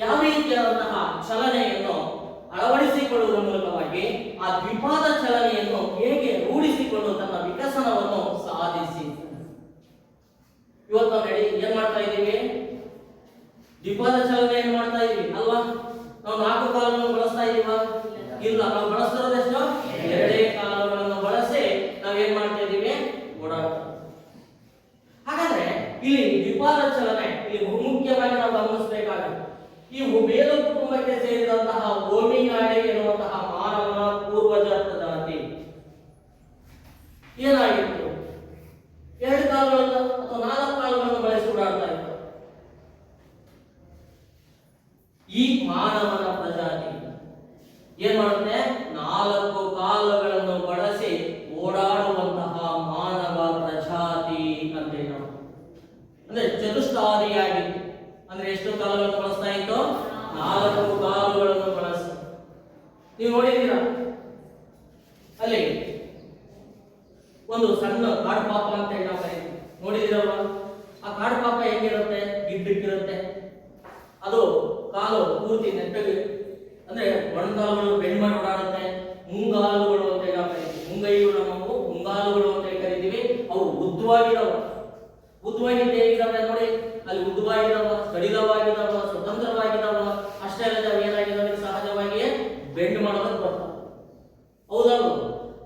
ಯಾವ ರೀತಿಯಾದಂತಹ ಚಲನೆಯನ್ನು ಅಳವಡಿಸಿಕೊಳ್ಳುವುದರ ಮೂಲಕವಾಗಿ ಆ ದ್ವಿಪಾದ ಚಲನೆಯನ್ನು ಹೇಗೆ ರೂಢಿಸಿಕೊಂಡು ತನ್ನ ವಿಕಸನವನ್ನು ಸಾಧಿಸಿ ಇವತ್ತು ನಾವು ಏನ್ ಮಾಡ್ತಾ ಇದ್ದೀವಿ? ದ್ವಿಪಾದ ಚಲನೆಯನ್ನು ಮಾಡ್ತಾ ಇದೀವಿ ಅಲ್ವಾ? ನಾವು 4 ಕಾಲುಗಳನ್ನು ಬಳಸ್ತಾ ಇದೀವ? ಇಲ್ಲ, ನಾವು ಬಳಸ್ತಿರೋದೆಷ್ಟು? 2 ಕಾಲುಗಳನ್ನು ಬಳಸಿ ನಾವೇನ್ ಮಾಡ್ತಾ ಇದೀವಿ? ಓಡಾಡ್ತಾ. ಹಾಗಾದ್ರೆ ಇಲ್ಲಿ ದ್ವಿಪಾದ ಚಲನೆ ಇಲ್ಲಿ ಬಹುಮುಖ್ಯವಾಗಿ ನಾವು ಗಮನಿಸಬೇಕಾಗುತ್ತೆ. ಈ ಮೇಲು ಕುಟುಂಬಕ್ಕೆ ಸೇರಿದಂತಹ ಹೋಮಿನಾಡೆ ಎನ್ನುವಂತಹ ಮಾನವನ ಪೂರ್ವಜ ಪ್ರಜಾತಿ ಏನಾಗಿತ್ತು? 2 ಕಾಲುಗಳನ್ನು ಅಥವಾ 4 ಕಾಲುಗಳನ್ನು ಬಳಸಿ ಓಡಾಡ್ತಾ ಇತ್ತು. ಈ ಮಾನವನ ಪ್ರಜಾತಿ ಏನ್ ಮಾಡುತ್ತೆ? 4 ಕಾಲುಗಳನ್ನು ಬಳಸಿ ಓಡಾಡುವಂತಹ ಮಾನವ ಪ್ರಜಾತಿ ಅಂತೇಳಿ ನಾವು ಅಂದ್ರೆ ಚತುಷ್ಪಾದಿಯಾಗಿತ್ತು. ಅಂದ್ರೆ ಎಷ್ಟು ಕಾಲುಗಳನ್ನು ಬಳಸ್ತಾ ಇತ್ತು? 4 ಕಾಲುಗಳನ್ನು ಬಳಸ. ನೀವು ನೋಡಿದ್ದೀರಾ ಅಲ್ಲಿ ಒಂದು ಸಣ್ಣ ಕಾಡು ಪಾಪ ಅಂತ ಹೇಳಿ ನಾವು ಕರೀತೀವಿ. ನೋಡಿದಿರಲ್ವಾ? ಆ ಕಾಡು ಪಾಪ ಹೆಂಗಿರುತ್ತೆ? ಗಿಡ್ಡಿಟ್ಟಿರುತ್ತೆ. ಅದು ಕಾಲು ಪೂರ್ತಿ ನೆಟ್ಟಗೆ ಅಂದ್ರೆ ಮೊಣಕಾಲುಗಳು ಬೆಂಡ್ ಮಾಡಿ ಓಡಾಡುತ್ತೆ. ಮುಂಗಾಲುಗಳು ಅಂತ ಹೇಳಿ ನಾವು ಕರೀತೀವಿ. ಮುಂಗೈಗಳು ನಾವು ಮುಂಗಾಲುಗಳು ಅಂತ ಹೇಳಿ ಕರಿತೀವಿ. ಅವು ಉದ್ದವಾಗಿದಾವ. ಉದ್ದವಾಗಿದ್ದು ಹೇಗಿದಾವೆ ನೋಡಿ, ಅಲ್ಲಿ ಉದ್ದವಾಗಿದಾವ, ಸಡಿಲವಾಗಿದಾವ, ಸ್ವತಂತ್ರವಾಗಿದಾವ. ಅಷ್ಟೇ ಅಲ್ಲದೆ ಏನಾಗಿದಾವೆ? ಸಹಜವಾಗಿಯೇ ಬೆಂಡ್ ಮಾಡೋದಕ್ಕೆ ಬರ್ತಾವ. ಹೌದಲ್ವ?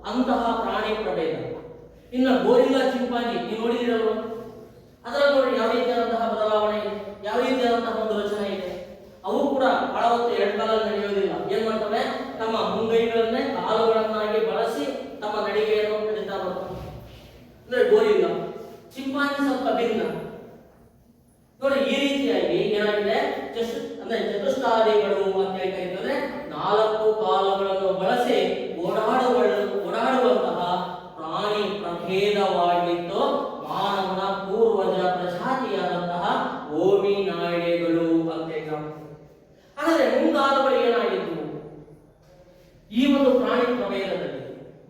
ಅಂತಹ ಪ್ರಾಣಿ ಪ್ರಭೇದ. ಇನ್ನು ಗೋರಿಲ್ಲಾ ಚಿಂಪಾಂಜಿ ನೀವು ನೋಡಿದಿರಲ್ವ? ಅದರಲ್ಲಿ ನೋಡಿ ಯಾವ ರೀತಿಯಾದಂತಹ ಬದಲಾವಣೆ ಇದೆ, ಯಾವ ರೀತಿಯಾದಂತಹ ಒಂದು ರಚನೆ ಇದೆ. ಅವು ಕೂಡ ಬಹಳ ಹೊತ್ತು 2 ಕಾಲಲ್ಲಿ ನಡೆಯೋದಿಲ್ಲ. ಏನ್ ಮಾಡ್ತವೆ? ತಮ್ಮ ಮುಂಗೈಗಳನ್ನೇ ಕಾಲುಗಳನ್ನಾಗಿ ಬಳಸಿ ತಮ್ಮ ನಡಿಗೆಯನ್ನು ನಡೀತಾ ಬರ್ತವೆ. ಅಂದ್ರೆ ಗೋರಿಲ್ಲಾ. ಚಿಂಪಾಂಜಿ ಸ್ವಲ್ಪ ಭಿನ್ನ ನೋಡಿ. ಈ ರೀತಿಯಾಗಿ ಏನಾಗಿದೆ? ಅಂದ್ರೆ ಚತುಷ್ಪಾದಿಗಳು ಅಂತ ಹೇಳಿ ಕರೀತಾರೆ. 4 ಕಾಲುಗಳನ್ನು ಬಳಸಿ ಓಡಾಡುವಂತಹ ಪ್ರಾಣಿ ಪ್ರಭೇದವಾಗಿದ್ದು ಮಾನವನ ಪೂರ್ವಜ ಪ್ರಜಾತಿಯಾದಂತಹ ಹೋಮಿನಾಯ್ಡೆಗಳು ಅಂತ ಹೇಳಿ. ಹಾಗಾದ್ರೆ ಮುಂಗಾಲುಗಳು ಏನಾಗಿತ್ತು? ಈ ಒಂದು ಪ್ರಾಣಿ ಪ್ರಭೇದದಲ್ಲಿ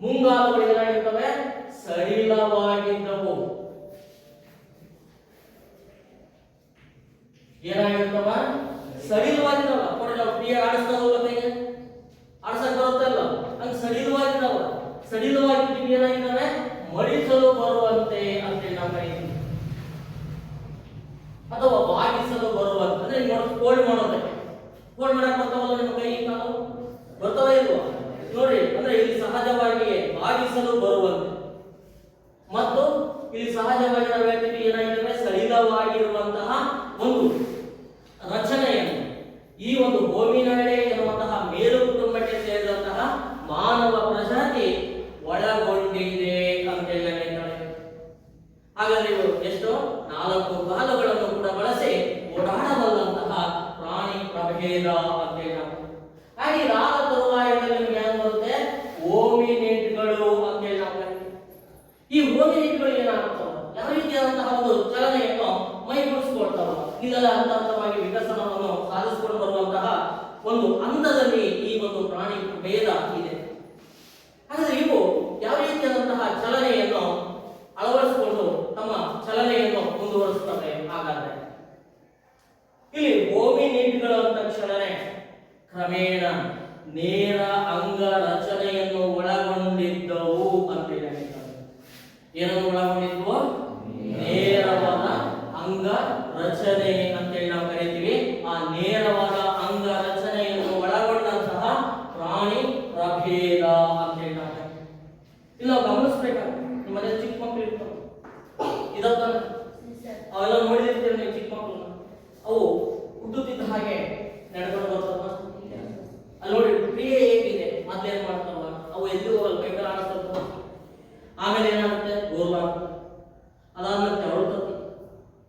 ಮುಂಗಾಲುಗಳು ಏನಾಗಿರ್ತವೆ? ಸಡಿಲವಾಗಿದ್ದವು. ಏನಾಗಿರ್ತವ? ಸಡಿಲವಾಗಿದ್ದಾವ. ನೋಡಿ, ನಾವು ಫ್ರೀಯಾಗಿ ಆಡಿಸ್ತಾ ಹೋಗ್ಬೇಕು, ಆಡ್ಸಕ್ ಬರುತ್ತಲ್ಲ, ಹಂಗ ಸಡಿಲವಾಗಿದ್ದಾವ. ಸಡಿಲವಾಗಿದ್ದು ಏನಾಗಿದ್ದಾವೆ? ಮಡಿಸಲು ಬರುವಂತೆ ಅಂತೇಳಿ ನಾವು ಕರೀತೀವಿ. ಅಥವಾ ಬಾಗಿಸಲು ಬರುವಂತೆ ಅಂದ್ರೆ ಫೋಲ್ಡ್ ಮಾಡೋದಕ್ಕೆ. ಫೋಲ್ಡ್ ಮಾಡಕ್ ಬರ್ತಾವಲ್ಲ ನಿಮ್ಮ ಕೈ ಕಾಲು? ಬರ್ತಾವ ಇಲ್ವಾ? ನೋಡಿ, ಅಂದ್ರೆ ಇಲ್ಲಿ ಸಹಜವಾಗಿಯೇ ಬಾಗಿಸಲು ಬರುವಂತೆ ಮತ್ತು ಇಲ್ಲಿ ಸಹಜವಾಗಿ ನಾವು ಹೇಳ್ತೀವಿ ಏನಾಗಿದ್ದಾವೆ? ಸಡಿಲವಾಗಿರುವಂತಹ ಒಂದು ರಚನೆಯನ್ನು ಈ ಒಂದು ಹೋಮಿನಾಡೆ ಎನ್ನುವಂತಹ ಮೇಲು ಕುಟುಂಬಕ್ಕೆ ಸೇರಿದಂತಹ ಮಾನವ ಪ್ರಜಾತಿ ಒಳಗೊಂಡಿದೆ ಅಂತ ಹೇಳ್ತಾರೆ. ಹಾಗಾದ್ರೆ ಇವು ಎಷ್ಟು? 4 ಕಾಲುಗಳನ್ನು ಕೂಡ ಬಳಸಿ ಓಡಾಡಬಲ್ಲಂತಹ ಪ್ರಾಣಿ ಪ್ರಭೇದ ಅಂತ ಹೇಳ್ತಾರೆ. ಹಾಗೆ ಇದಾದ ತರುವಾಯದಲ್ಲಿ ನಿಮ್ಗೆ ಏನು ಬರುತ್ತೆ? ಹೋಮಿನಿಡ್ಗಳು ಅಂತ ಹೇಳಿ ನಾವು ಕರೀತೀವಿ. ಈ ಹೋಮಿನಿಡ್ಗಳು ಏನಾಗ್ತವೆ? ಯಾವ ರೀತಿಯಾದಂತಹ ಒಂದು ಚಲನೆಯನ್ನು ಮೈಗೂಡಿಸಿಕೊಳ್ತಾವ? ಇದೆಲ್ಲ ಹಂತ ಹಂತವಾಗಿ ವಿಕಸನವನ್ನು ಸಾಧಿಸಿಕೊಂಡು ಬರುವಂತಹ ಒಂದು ಹಂತದಲ್ಲಿ ಈ ಒಂದು ಪ್ರಾಣಿ ಭೇದ ಇದೆ. ಹಾಗಾದ್ರೆ ಇವು ಯಾವ ರೀತಿಯಾದಂತಹ ಚಲನೆಯನ್ನು ಅಳವಡಿಸಿಕೊಂಡು ತಮ್ಮ ಚಲನೆಯನ್ನು ಮುಂದುವರಿಸುತ್ತವೆ? ಹಾಗಾದ್ರೆ ಇಲ್ಲಿ ಹೋಮಿನಿಡ್ಗಳು ಅಂತ ತಕ್ಷಣವೇ ಕ್ರಮೇಣ ನೇರ ಅಂಗ ರಚನೆಯನ್ನು ಒಳಗೊಂಡಿದ್ದವು ಅಂತ ಹೇಳಿ ಏನನ್ನು ಒಳಗೊಂಡಿದ್ವು? ನೇರವಾದ ಅಂಗ ರಚನೆ ಅಂತೇಳಿ ನಾವು ಕರಿತೀವಿ. ಆ ನೇರವಾದ ಅಂಗ ರಚನೆಯನ್ನು ಒಳಗೊಂಡಂತಹ ಪ್ರಾಣಿ ಪ್ರಭೇದ ಅಂತೇಳಿ ನಾವು ಕರಿತೀವಿ. ಇಲ್ಲ ಗಮನಿಸ್ಬೇಕಾಗುತ್ತೆ. ನಿಮ್ಮ ಮನೆ ಚಿಕ್ಕ ಮಕ್ಕಳು ಇರ್ತಾವೆ, ಇದತ್ತ ಅವೆಲ್ಲ ನೋಡಿರ್ತೀರಿ ನೀವು ಚಿಕ್ಕ ಮಕ್ಕಳು. ಅವು ಹುಟ್ಟುತ್ತಿದ್ದ ಹಾಗೆ ನಡ್ಕೊಂಡು ಬರ್ತಾವ. ಅಲ್ಲಿ ನೋಡಿ ಕ್ರಿಯೆ ಹೇಗಿದೆ, ಮೊದ್ಲೇನ್ ಮಾಡ್ತಾವ ಅವು ಎದ್ದು ಹೋಗಲ್ಲ, ಕೈಕಾಲ ಆಡಿಸ್ತಾವ. ಆಮೇಲೆ ಏನಾಗುತ್ತೆ? ಗೋರ್ಲಾಗ್ತದೆ. ಅದಾದ್ಮೇಲೆ ತೆವಳ್ತತಿ.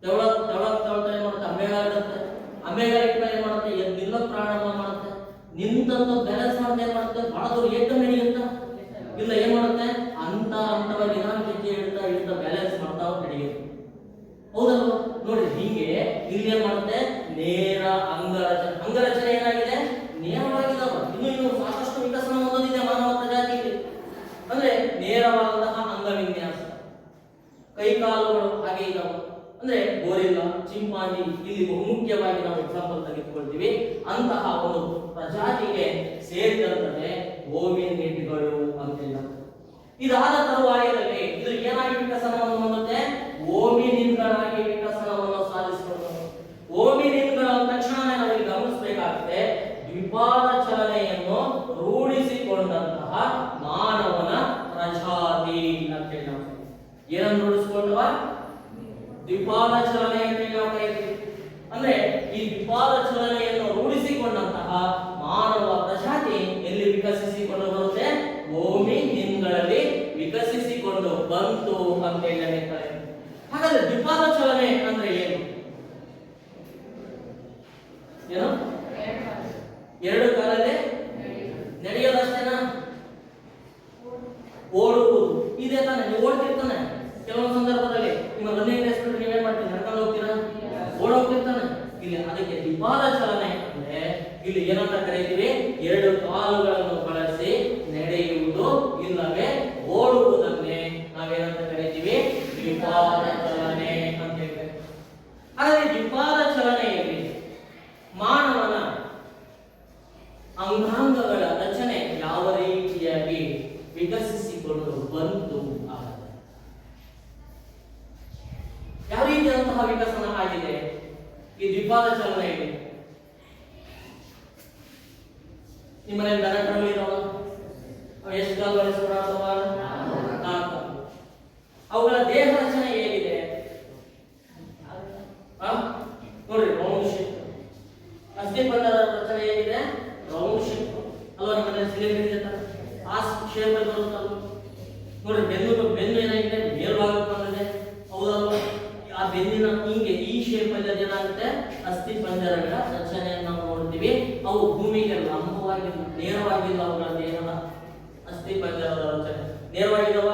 ತೆವಳ್ತಾ ಏನ್ ಮಾಡುತ್ತೆ? ಅಂಬೆಗಾಲಿರುತ್ತೆ. ಅಂಬೆಗಾಲಿ ಇಟ್ಮೇಲೆ ಏನ್ ಮಾಡುತ್ತೆ? ಎದ್ದು ನಿಲ್ಲೋಕ್ ಪ್ರಾರಂಭ ಮಾಡುತ್ತೆ. ನಿಂತಂತ ಬ್ಯಾಲೆನ್ಸ್ ಮಾಡ್ತಾ ಏನ್ ಮಾಡುತ್ತೆ? ಬಹಳ ದೂರ ಏಕ ನಡೆಯುತ್ತ ಇಲ್ಲ ಏನ್ ಮಾಡುತ್ತೆ? ಹಂತವಾಗಿ ನಿಧಾನ ಹೆಜ್ಜೆ ಇಡ್ತಾ ಬ್ಯಾಲೆನ್ಸ್ ಮಾಡ್ತಾ ನಡೆಯುತ್ತೆ. ಹೌದಲ್ವ? ನೋಡಿ ಹೀಗೆ ಇಲ್ಲಿ ಏನ್ ಮಾಡುತ್ತೆ? ನೇರ ಅಂಗರಚನೆ ಏನಾಗಿದೆ? ನೇರವಾಗಿದ್ದಾವ. ಇನ್ನು ಸಾಕಷ್ಟು ವಿಕಸನ ಹೊಂದಿದೆ ಮಾನವ ಪ್ರಜಾತಿಗೆ. ಅಂದ್ರೆ ನೇರವಾದಂತಹ ಅಂಗವಿನ್ಯಾಸ, ಕೈಕಾಲುಗಳು ಹಾಗೆ ಇದಾವೆ. ಅಂದ್ರೆ ಗೋರಿಲ್ಲಾ, ಚಿಂಪಾಂಜಿ ಇಲ್ಲಿ ಬಹುಮುಖ್ಯವಾಗಿ ನಾವು ಎಕ್ಸಾಂಪಲ್ ತೆಗೆದುಕೊಳ್ತೀವಿ. ಅಂತಹ ಒಂದು ಪ್ರಜಾತಿಗೆ ಸೇರಿದಂತೆ ಹೋಮಿನಿಡ್ಗಳು ಅಂತಿಲ್ಲ. ಇದಾದ ತರುವಾಯದಲ್ಲಿ ಇದು ಏನಾಗಿ ವಿಕಸನವನ್ನು ಹೊಂದುತ್ತೆ? ಹೋಮಿನಿಡ್ಗಳಾಗಿ ವಿಕಸನವನ್ನು ಸಾಧಿಸಿಕೊಂಡು. ಹೋಮಿನಿಡ್ಗಳ ತಕ್ಷಣ ನಾವಿಲ್ಲಿ ಗಮನಿಸಬೇಕಾಗುತ್ತೆ, ದ್ವಿಪಾದ ಚಲನೆಯನ್ನು ರೂಢಿಸಿಕೊಂಡಂತಹ ಮಾನವನ ಪ್ರಜಾತಿ ಅಂತೇಳಿ ನಾವು ಏನನ್ನು ರೂಢಿಸಿಕೊಂಡವ? ದ್ವಿಪಾದ ಚಲನೆ ಅಂತೇಳಿ ನಾವು ಕರೀತೀವಿ. ಅಂದ್ರೆ ಈ ದ್ವಿಪಾದ ಚಲನೆಯನ್ನು ರೂಢಿಸಿಕೊಂಡಂತಹ ಮಾನವ ಪ್ರಜಾತಿ ಎಲ್ಲಿ ವಿಕಸಿಸಿಕೊಂಡು ಬರುತ್ತೆ? ಹೋಮಿನಿಡ್ಗಳಲ್ಲಿ ವಿಕಸಿಸಿಕೊಂಡು ಬಂತು ಅಂತೇಳಿ ಹೇಳ್ತಾರೆ. ಹಾಗಾದ್ರೆ ದ್ವಿಪಾದ ಚಲನೆ ಅಂದ್ರೆ ಏನು? ಎರಡು ಕಾಲಲ್ಲೇ ನಡೆಯೋದಷ್ಟೇನಾ? ಓಡುವುದು ಇದೇ ತಾನೆ. ನೀವು ಓಡ್ತಿರ್ತಾನೆ ಕೆಲವೊಂದು ಸಂದರ್ಭದಲ್ಲಿ. ನಿಮ್ಮ ರನ್ನಿಂಗ್ ರೇಸ್ ಬಿಟ್ಟು ನೀವೇನ್ ಮಾಡ್ತೀರಿ? ನಡ್ಕೊಂಡು ಹೋಗ್ತೀರಾ? ಓಡೋಗ್ತಿರ್ತಾನೆ. ಇಲ್ಲಿ ಅದಕ್ಕೆ ದ್ವಿಪಾದ ಚಲನೆ ಅಂದ್ರೆ ಇಲ್ಲಿ ಏನಂತ ಕರೀತೀವಿ? ಎರಡು ಕಾಲುಗಳನ್ನು ಬಳಸಿ ನಡೆಯುವುದು ಇಲ್ಲವೇ ಓಡುವುದನ್ನೇ ನಾವೇನಂತ ಕರೀತೀವಿ? ದ್ವಿಪಾದ ಚಲನೆ ಅಂತ ಹೇಳ್ತೇವೆ. ಹಾಗಾದ್ರೆ ದ್ವಿಪಾದ ಚಲನೆಯಲ್ಲಿ ಮಾನವನ ಅಂಗಾಂಗಗಳ ರಚನೆ ಯಾವ ರೀತಿಯಾಗಿ ವಿಕಸಿಸಿಕೊಂಡು ಬಂತು? ಯಾವ ರೀತಿಯಾದಂತಹ ವಿಕಸನ ಆಗಿದೆ ಈ ದ್ವಿಪಾದ ಚಲನೆಯಲ್ಲಿ? ನಿಮ್ಮನೆ ದನಗಳು ಇದಾವ, ಅವು ಎಷ್ಟು ಕಾಲ ಬಳಸಿಕೊಳ್ಳುತ್ತವ? ನಾಲ್ಕು. ಅವುಗಳ ದೇಹ ರಚನೆ ಹೇಗಿದೆ? ನೋಡ್ರಿ, ರೌಂಡ್ ಶೇಪ್. ಅಸ್ಥಿಪಂಜರ ರಚನೆ ಹೇಗಿದೆ? ರೌಂಡ್ ಶೇಪ್ ಅಲ್ವಾ? ನಿಮ್ಮನೆ ಸಿಲಿಂಡರ್ ಇರುತ್ತೆ, ಆ ಶೇಪ್ ಅಲ್ಲಿ ಬರುತ್ತಲ್ಲ. ನೋಡ್ರಿ, ಬೆನ್ನು ಏನಾಗಿದೆ? ಮೇಲ್ಭಾಗಕ್ಕೆ ಬಂದಿದೆ, ಹೌದಲ್ವಾ? ಆ ಬೆನ್ನಿನ ಹಿಂಗೆ ಈ ಶೇಪ್ ಅಲ್ಲಿ ಅದೇನಾಗುತ್ತೆ? ಅಸ್ಥಿ ಪಂಜರಗಳ ರಚನೆಯನ್ನು ನಾವು ನೋಡ್ತೀವಿ. ಅವು ಭೂಮಿಗೆ ಲಂಬವಾಗಿಲ್ಲ, ನೇರವಾಗಿಲ್ಲ. ಅವುಗಳ ದೇಹದ ಅಸ್ಥಿ ಪಂಜರದ ರಚನೆ ನೇರವಾಗಿದವ?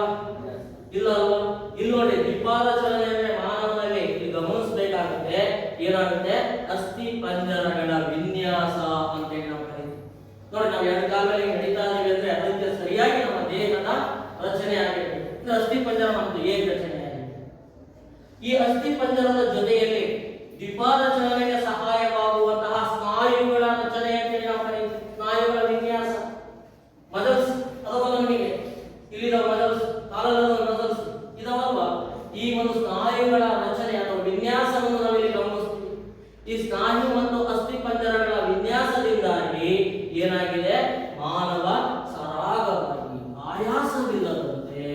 ಇಲ್ಲ ಅಲ್ವಾ? ಇಲ್ಲಿ ನೋಡಿ, ದ್ವಿಪಾದ ಚಲನೆ ಅಂದ್ರೆ ಮಾನವನಲ್ಲಿ ಇಲ್ಲಿ ಗಮನಿಸಬೇಕಾಗುತ್ತೆ. ಏನಾಗುತ್ತೆ? ಅಸ್ಥಿ ಪಂಜರಗಳ ವಿನ್ಯಾಸ ಅಂತ ಹೇಳಿ ನಾವು ಕರೀತೀವಿ. ನೋಡಿ, ನಾವು ಎರಡು ಕಾಲದಲ್ಲಿ ನಡೀತಾ ಇದೀವಿ ಅಂದ್ರೆ ಅದಕ್ಕೆ ಸರಿಯಾಗಿ ನಮ್ಮ ದೇಹದ ರಚನೆ ಆಗಿರುತ್ತೆ. ಅಸ್ಥಿ ಪಂಜರ ಮತ್ತು ಏಕ ರಚನೆ. ಈ ಅಸ್ಥಿ ಪಂಜರದ ಜೊತೆಯಲ್ಲಿ ದ್ವಿಪಾದ ಚಲನೆಗೆ ಸಹಾಯವಾಗುವಂತಹ ಸ್ನಾಯುಗಳ ರಚನೆ ಅಂತೇಳಿ ನಾವು ಕರೀತೀವಿ. ಸ್ನಾಯುಗಳ ವಿನ್ಯಾಸ, ಮಜಲ್ಸ್ ಅಥವಾ ನಮಗೆ ಇಲ್ಲಿನ ಮಜಲ್ಸ್, ಕಾಲದ ಮಜಲ್ಸ್ ಇದಾವಲ್ವಾ? ಈ ಒಂದು ಸ್ನಾಯುಗಳ ರಚನೆ ಅಥವಾ ವಿನ್ಯಾಸವನ್ನು ನಾವಿಲ್ಲಿ ಗಮನಿಸ್ತೀವಿ. ಈ ಸ್ನಾಯು ಮತ್ತು ಅಸ್ಥಿ ಪಂಜರಗಳ ವಿನ್ಯಾಸದಿಂದಾಗಿ ಏನಾಗಿದೆ? ಮಾನವ ಸರಾಗವಾಗಿ ಆಯಾಸವಿಲ್ಲದಂತೆ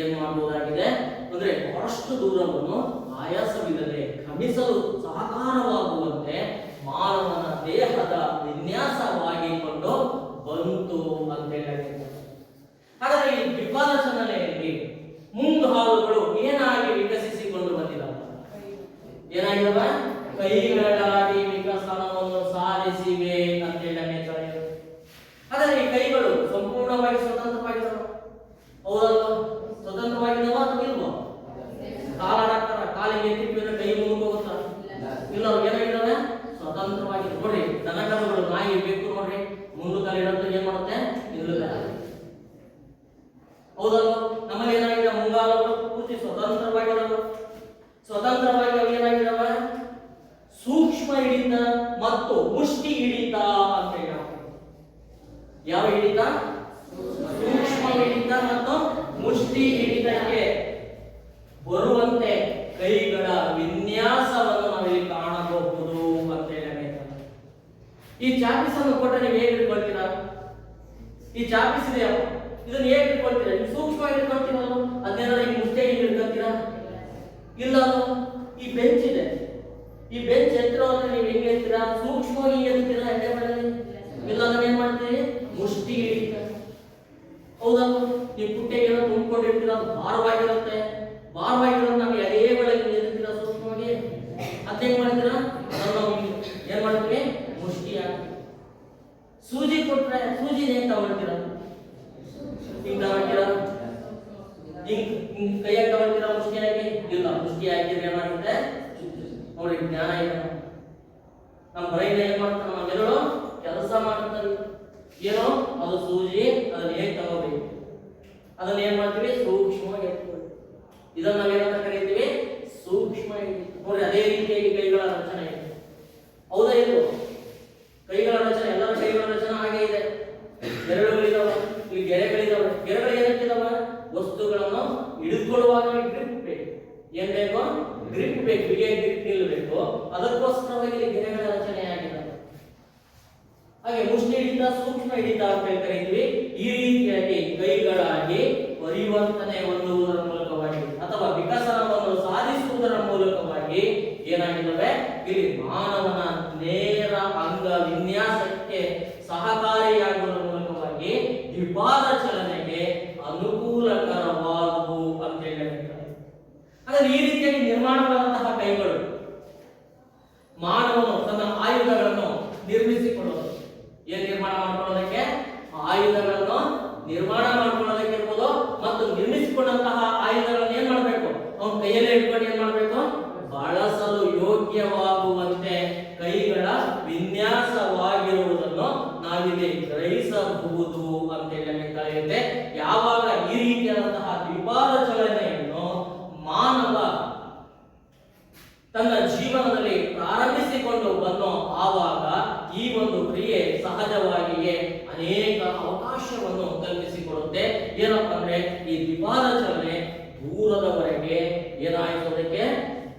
ಏನ್ ಮಾಡಬಹುದಾಗಿದೆ ಅಂದ್ರೆ ಬಹಳಷ್ಟು ದೂರವನ್ನು ಆಯಾಸವಿಲ್ಲದೆ ಕ್ರಮಿಸಲು ಸಹಕಾರವಾಗುವಂತೆ ಮಾನವನ ದೇಹದ ವಿನ್ಯಾಸವಾಗಿಕೊಂಡು ಬಂತು ಅಂತ ಹೇಳಿದ್ದಾರೆ. ಹಾಗಾದ್ರೆ ಈ ದ್ವಿಪಾದ ಚಲನೆಯಲ್ಲಿ ಮುಂಗಾಲುಗಳು ಏನಾಗಿ ವಿಕಸಿಸಿಕೊಂಡು ಬಂದಿದ್ದಾವೆ? ಏನಾಗಿದ್ದಾವ? ಕೈಗಳಾಗಿ ವಿಕಸನವನ್ನು ಸಾಧಿಸಿವೆ ಅಂತ ಹೇಳಿ. ಹಾಗಾದ್ರೆ ಈ ಕೈಗಳು ಸಂಪೂರ್ಣವಾಗಿ ಸ್ವತಂತ್ರವಾಗಿದ್ದಾವೆ, ಹೌದಲ್ವಾ? ಸ್ವತಂತ್ರವಾಗಿದ್ದಾವ ಅಥವಾ ಇಲ್ವಾ? ಕಾಲಾಡಾಕ್ತಾರ, ಕಾಲಿಗೆ ಎತ್ತಿಟ್ಟಿದ್ರೆ ಕೈ ಮುಂದೆ ಹೋಗುತ್ತಾ? ಇಲ್ಲ, ಅವ್ರು ಏನಾಗಿದ್ದಾವೆ? ಸ್ವತಂತ್ರವಾಗಿ. ನೋಡ್ರಿ, ದನಕರುಗಳು, ನಾಯಿ, ಬೇಕು ನೋಡ್ರಿ, ಮುಂದೆ ಕಾಲಿಡೋದು ಏನ್ ಮಾಡುತ್ತೆ? ನಿಲ್ಲುತ್ತೆ, ಹೌದಲ್ವಾ? ನಮ್ಮಲ್ಲಿ ಏನಾಗಿದೆ? ಮುಂಗಾಲುಗಳು ಪೂರ್ತಿ ಸ್ವತಂತ್ರವಾಗಿದ್ದಾವೆ. ಸ್ವತಂತ್ರವಾಗಿ ಅವು ಏನಾಗಿದ್ದಾವೆ? ಸೂಕ್ಷ್ಮ ಹಿಡಿತ ಮತ್ತು ಮುಷ್ಟಿ ಹಿಡಿತ ಅಂತ ಹೇಳಿ ಯಾವ ಹಿಡಿತ? ಸೂಕ್ಷ್ಮ ಹಿಡಿತ ಮತ್ತು ಮುಷ್ಟಿ ಹಿಡಿತಕ್ಕೆ ಬರುವಂತೆ ಕೈಗಳ ವಿನ್ಯಾಸವನ್ನು ನಾವಿಲ್ಲಿ ಕಾಣಬಹುದು ಅಂತ ಹೇಳಬೇಕು. ಈ ಚಾಪಿಸ್ ಅನ್ನು ಕೊಟ್ಟರೆ ನೀವು ಹೇಗೆ ಹಿಡ್ಕೊಳ್ತೀರಾ? ಈ ಚಾಪಿಸ್ ಇದೆಯಾ, ಇದನ್ನ ಹೇಗೆ ಹಿಡ್ಕೊಳ್ತೀರಾ? ನೀವು ಸೂಕ್ಷ್ಮವಾಗಿ ಹಿಡ್ಕೊಳ್ತೀರಲ್ಲ, ಅದನ್ನೇನಾದ್ರೂ ಈಗ ಮುಷ್ಟಿಯಾಗಿ ಹಿಡ್ಕೊಳ್ತೀರಾ? ಇಲ್ಲ. ಈ ಬೆಂಚ್ ಇದೆ, ಈ ಬೆಂಚ್ ಎತ್ತರವಾದ್ರೆ ನೀವು ಹೆಂಗೆ ಎತ್ತೀರಾ? ಸೂಕ್ಷ್ಮವಾಗಿ ಎತ್ತೀರಾ ಎಡೆ ಬಡಲಿ? ಇಲ್ಲ, ನಾವೇನ್ ಮಾಡ್ತೀವಿ? ಮುಷ್ಟಿ ಹಿಡಿತ. ಹೌದಲ್ಲ? ನೀವು ಪುಟ್ಟೆಗೆಲ್ಲ ತುಂಬಿಕೊಂಡಿರ್ತೀರ, ಭಾರವಾಗಿರುತ್ತೆ. ಭಾರವಾಗಿರೋ ನಾವು ಎದೆ ಒಳಗೆ ಎತ್ತೀರಾ ಸೂಕ್ಷ್ಮವಾಗಿ? ಅದ್ ಹೆಂಗ್ ಮಾಡ್ತೀರಾ? ನಾವು ಏನ್ ಮಾಡ್ತೀವಿ? ಮುಷ್ಟಿ ಹಾಕಿ. ಸೂಜಿ ಕೊಟ್ರೆ ಸೂಜಿ ಹೇಗೆ ತಗೊಳ್ತೀರಾ? ಹಿಂಗ್ ತಗೊಳ್ತೀರಾ? ಹಿಂಗ್ ಕೈಯಾಗಿ ತಗೊಳ್ತೀರಾ ಮುಷ್ಟಿ ಹಾಕಿ? ಇಲ್ಲ, ಮುಷ್ಟಿ ಹಾಕಿದ್ರೆ ಏನಾಗುತ್ತೆ ನೋಡಿ, ಜ್ಞಾನ ಇದೆ. ನಮ್ಮ ಬ್ರೈನ್ ಏನ್ ಮಾಡ್ತಾರೆ? ನಮ್ಮ ಮೆದುಳು ಕೆಲಸ ಮಾಡ್ತಾರೆ. ಏನೋ ಅದು ಸೂಜಿ, ಅದನ್ನ ಹೇಗೆ ತಗೋಬೇಕು, ಅದನ್ನ ಏನ್ ಮಾಡ್ತೀವಿ? ಸೂಕ್ಷ್ಮವಾಗಿ ಎತ್ಕೊಳ್ಳಿ. ಇದನ್ನ ನಾವೇನಂತ ಕರೀತೀವಿ? ಸೂಕ್ಷ್ಮ ಹಿಡಿತ. ನೋಡಿ, ಅದೇ ರೀತಿಯಾಗಿ ಕೈಗಳ ರಚನೆ ಇದೆ. ಹೌದಾ ಇಲ್ವೋ? ಕೈಗಳ ರಚನೆ, ಎಲ್ಲರ ಕೈಗಳ ರಚನೆ ಹಾಗೆ ಇದೆ. ಬೆರಳುಗಳಿದಾವೆ, ಇಲ್ಲಿ ಗೆರೆಗಳಿದಾವೆ. ಗೆರೆಗಳು ಏನಕ್ಕಿದಾವೆ? ವಸ್ತುಗಳನ್ನು ಹಿಡಿದುಕೊಳ್ಳುವಾಗ ಗ್ರಿಪ್ ಬೇಕು. ಏನ್ ಬೇಕು? ಗ್ರಿಪ್ ಬೇಕು, ಬಿಗಿಯ ಗ್ರಿಪ್ ನಿಲ್ಲಬೇಕು. ಅದಕ್ಕೋಸ್ಕರವಾಗಿ ಇಲ್ಲಿ ಗೆರೆಗಳ ರಚನೆ ಆಗಿದೆ. ಹಾಗೆ ಮುಷ್ಟಿ ಹಿಡಿತ, ಸೂಕ್ಷ್ಮ ಹಿಡಿತ ಅಂತ ಕರೀತೀವಿ. ಈ ರೀತಿಯಾಗಿ ಕೈಗಳಾಗಿ ಪರಿವರ್ತನೆ ಹೊಂದುವುದರ ಮೂಲಕವಾಗಿ ಅಥವಾ ವಿಕಸನವನ್ನು ಸಾಧಿಸುವುದರ ಮೂಲಕವಾಗಿ ಏನಾಗಿದ್ದಾವೆ? ಇಲ್ಲಿ ಮಾನವನ ನೇರ ಅಂಗ ವಿನ್ಯಾಸಕ್ಕೆ ಸಹಕಾರಿಯಾಗುವುದರ ಮೂಲಕವಾಗಿ ದ್ವಿಪಾದ ಚಲನೆಗೆ ಅನುಕೂಲಕರವಾದವು ಅಂತ ಹೇಳ್ತಾರೆ. ಹಾಗಾದ್ರೆ ಈ ರೀತಿಯಾಗಿ ನಿರ್ಮಾಣವಾದಂತಹ ಕೈಗಳು ಮಾನವನು ತನ್ನ ಆಯುಧಗಳನ್ನು ನಿರ್ಮಿಸಿಕೊಳ್ಳೋದು. ಏನ್ ನಿರ್ಮಾಣ ಮಾಡ್ಕೊಳ್ಳೋದಕ್ಕೆ? ಆಯುಧಗಳನ್ನು ನಿರ್ಮಾಣ ಮಾಡ್ಕೊಳ್ಳೋದಕ್ಕೆ ಇರ್ಬೋದು. ಮತ್ತು ನಿರ್ಮಿಸಿಕೊಂಡಂತಹ ಆಯುಧಗಳನ್ನು ಏನ್ ಮಾಡ್ಬೇಕು? ಅವನ ಕೈಯಲ್ಲೇ ಇಟ್ಕೊಂಡು ಏನ್ ಮಾಡ್ಬೇಕು? ಬಳಸಲು ಯೋಗ್ಯವಾಗುವಂತೆ ಕೈಗಳ ವಿನ್ಯಾಸವಾಗಿರುವುದನ್ನು ನಾವಿಲ್ಲಿ ಗ್ರಹಿಸಬಹುದು ಅಂತ ಹೇಳಬೇಕಾಗಿದೆ. ಯಾವಾಗ ಈ ರೀತಿಯಾದಂತಹ ದ್ವಿಪಾದ ಚಲನೆಯನ್ನು ಮಾನವ ತನ್ನ ಜೀವನದಲ್ಲಿ ಪ್ರಾರಂಭಿಸಿಕೊಂಡು ಬಂದೋ ಆವಾಗ ಈ ಒಂದು ಕ್ರಿಯೆ ಸಹಜವಾಗಿಯೇ ಅನೇಕ ಅವಕಾಶವನ್ನು ಕಲ್ಪಿಸಿಕೊಡುತ್ತೆ. ಏನಪ್ಪಾ ಅಂದ್ರೆ ಈ ದ್ವಿಪಾದ ಚಲನೆ ದೂರದವರೆಗೆ ಏನಾಯಿಸೋದಕ್ಕೆ?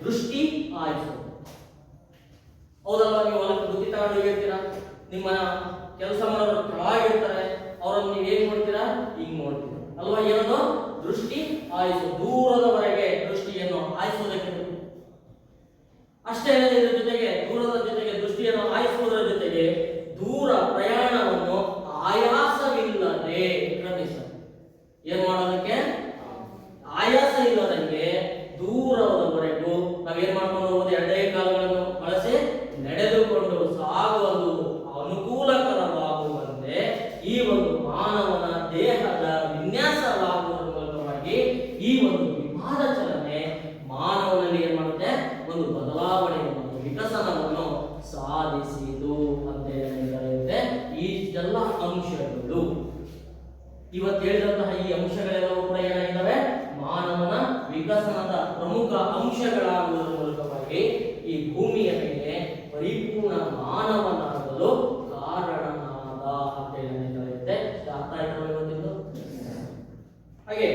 ದೃಷ್ಟಿ ಆಯಿಸೋದು. ಹೌದಲ್ವಾ? ನೀವು ಹೊಲಕ್ಕೆ ಬುದ್ಧಿ ತಗೊಂಡು ಹೋಗಿರ್ತೀರಾ, ನಿಮ್ಮ ಕೆಲಸ ಮಾಡೋರು ಕೆಳಗಿರ್ತಾರೆ, ಅವರನ್ನು ನೀವು ಏನ್ ನೋಡ್ತೀರಾ? ಹಿಂಗ್ ನೋಡ್ತೀರಾ ಅಲ್ವಾ? ಏನದು? ದೃಷ್ಟಿ ಆಯಿಸು. ದೂರದವರೆಗೆ ದೃಷ್ಟಿಯನ್ನು ಆಯಿಸೋದಕ್ಕೆ. ಅಷ್ಟೇ ಅಲ್ಲದೆ ಇದರ ಜೊತೆಗೆ ದೂರದ ಜೊತೆಗೆ ದೃಷ್ಟಿಯನ್ನು ಆಯಿಸುವುದರ ಜೊತೆಗೆ ದೂರ ಪ್ರಯಾಣವನ್ನು ಆಯಾಸವಿಲ್ಲದೆ ಕ್ರಮಿಸಲು ಏನ್ ಮಾಡೋದಕ್ಕೆ? ಆಯಾಸ ಇಲ್ಲದಂಗೆ ದೂರದವರೆಗೂ ನಾವೇನ್ ಮಾಡ್ಕೊಂಡು ಹೋಗೋದು? ಎರಡೇ ಕಾಲುಗಳನ್ನು ಬಳಸಿ ನಡೆದುಕೊಂಡು ಸಾಗುವುದು ಅನುಕೂಲಕರವಾಗುವಂತೆ ಈ ಒಂದು ಮಾನವನ ದೇಹದ ವಿನ್ಯಾಸವಾಗುವುದರ ಮೂಲಕವಾಗಿ ಈ ಒಂದು ವಿಮಾನ ಚಲನೆ ಮಾನವನಲ್ಲಿ ಏನ್ ಮಾಡುತ್ತೆ? ಒಂದು ಬದಲಾವಣೆಯನ್ನು, ವಿಕಸನವನ್ನು ಸಾಧಿಸಿತು ಅಂತ ಹೇಳಿದರೆ ಈ ಎಲ್ಲ ಅಂಶಗಳು ಇವತ್ತು ಹೇಳಿದಂತಹ ಈ ಅಂಶಗಳೆಲ್ಲವೂ ಕೂಡ ಏನಾಗಿದ್ದಾವೆ? ಮಾನವನ ವಿಕಸನದ ಪ್ರಮುಖ ಅಂಶಗಳಾಗುವುದರ ಮೂಲಕವಾಗಿ ಈ ಭೂಮಿಯ ಮೇಲೆ ಪರಿಪೂರ್ಣ ಮಾನವನಾಗಲು ಕಾರಣನಾದ ಅಂತ ಹೇಳಿದೆ. ಅರ್ಥ ಆಯ್ತು ಇವತ್ತಿಂದು? ಹಾಗೆ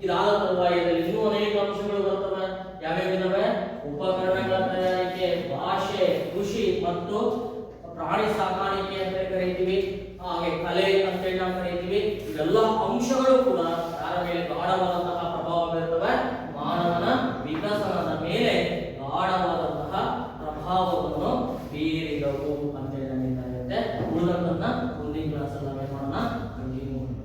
ಇದಾದ ತರುವಾಯದಲ್ಲಿ ಇನ್ನೂ ಅನೇಕ ಅಂಶಗಳು ಬರ್ತವೆ. ಯಾವ್ಯಾವಿದಾವೆ? ಉಪಕರಣಗಳ ತಯಾರಿಕೆ, ಭಾಷೆ, ಕೃಷಿ ಮತ್ತು ಪ್ರಾಣಿ ಸಾಕಾಣಿಕೆ ಅಂತ ಕರೀತೀವಿ. ಹಾಗೆ ಕಲೆ ಅಂತ ಹೇಳಿ ನಾವು ಕರೀತೀವಿ. ಇವೆಲ್ಲ ಅಂಶಗಳು ಕೂಡ ಯಾರ ಮೇಲೆ ಗಾಢವಾದಂತಹ ಪ್ರಭಾವ ಬೀರುತ್ತವೆ? ಮಾನವನ ವಿಕಸನದ ಮೇಲೆ ಗಾಢವಾದಂತಹ ಪ್ರಭಾವವನ್ನು ಬೀರಿದವು ಅಂತ ಹೇಳಿ ನಮಗೆ ಉಳಿದಂತನ್ನ ಮುಂದಿನ ಕ್ಲಾಸಲ್ಲಿ ನಾವೇನ್ ಮಾಡೋಣ? ಕಂಟಿನ್ಯೂ ಮಾಡೋಣ.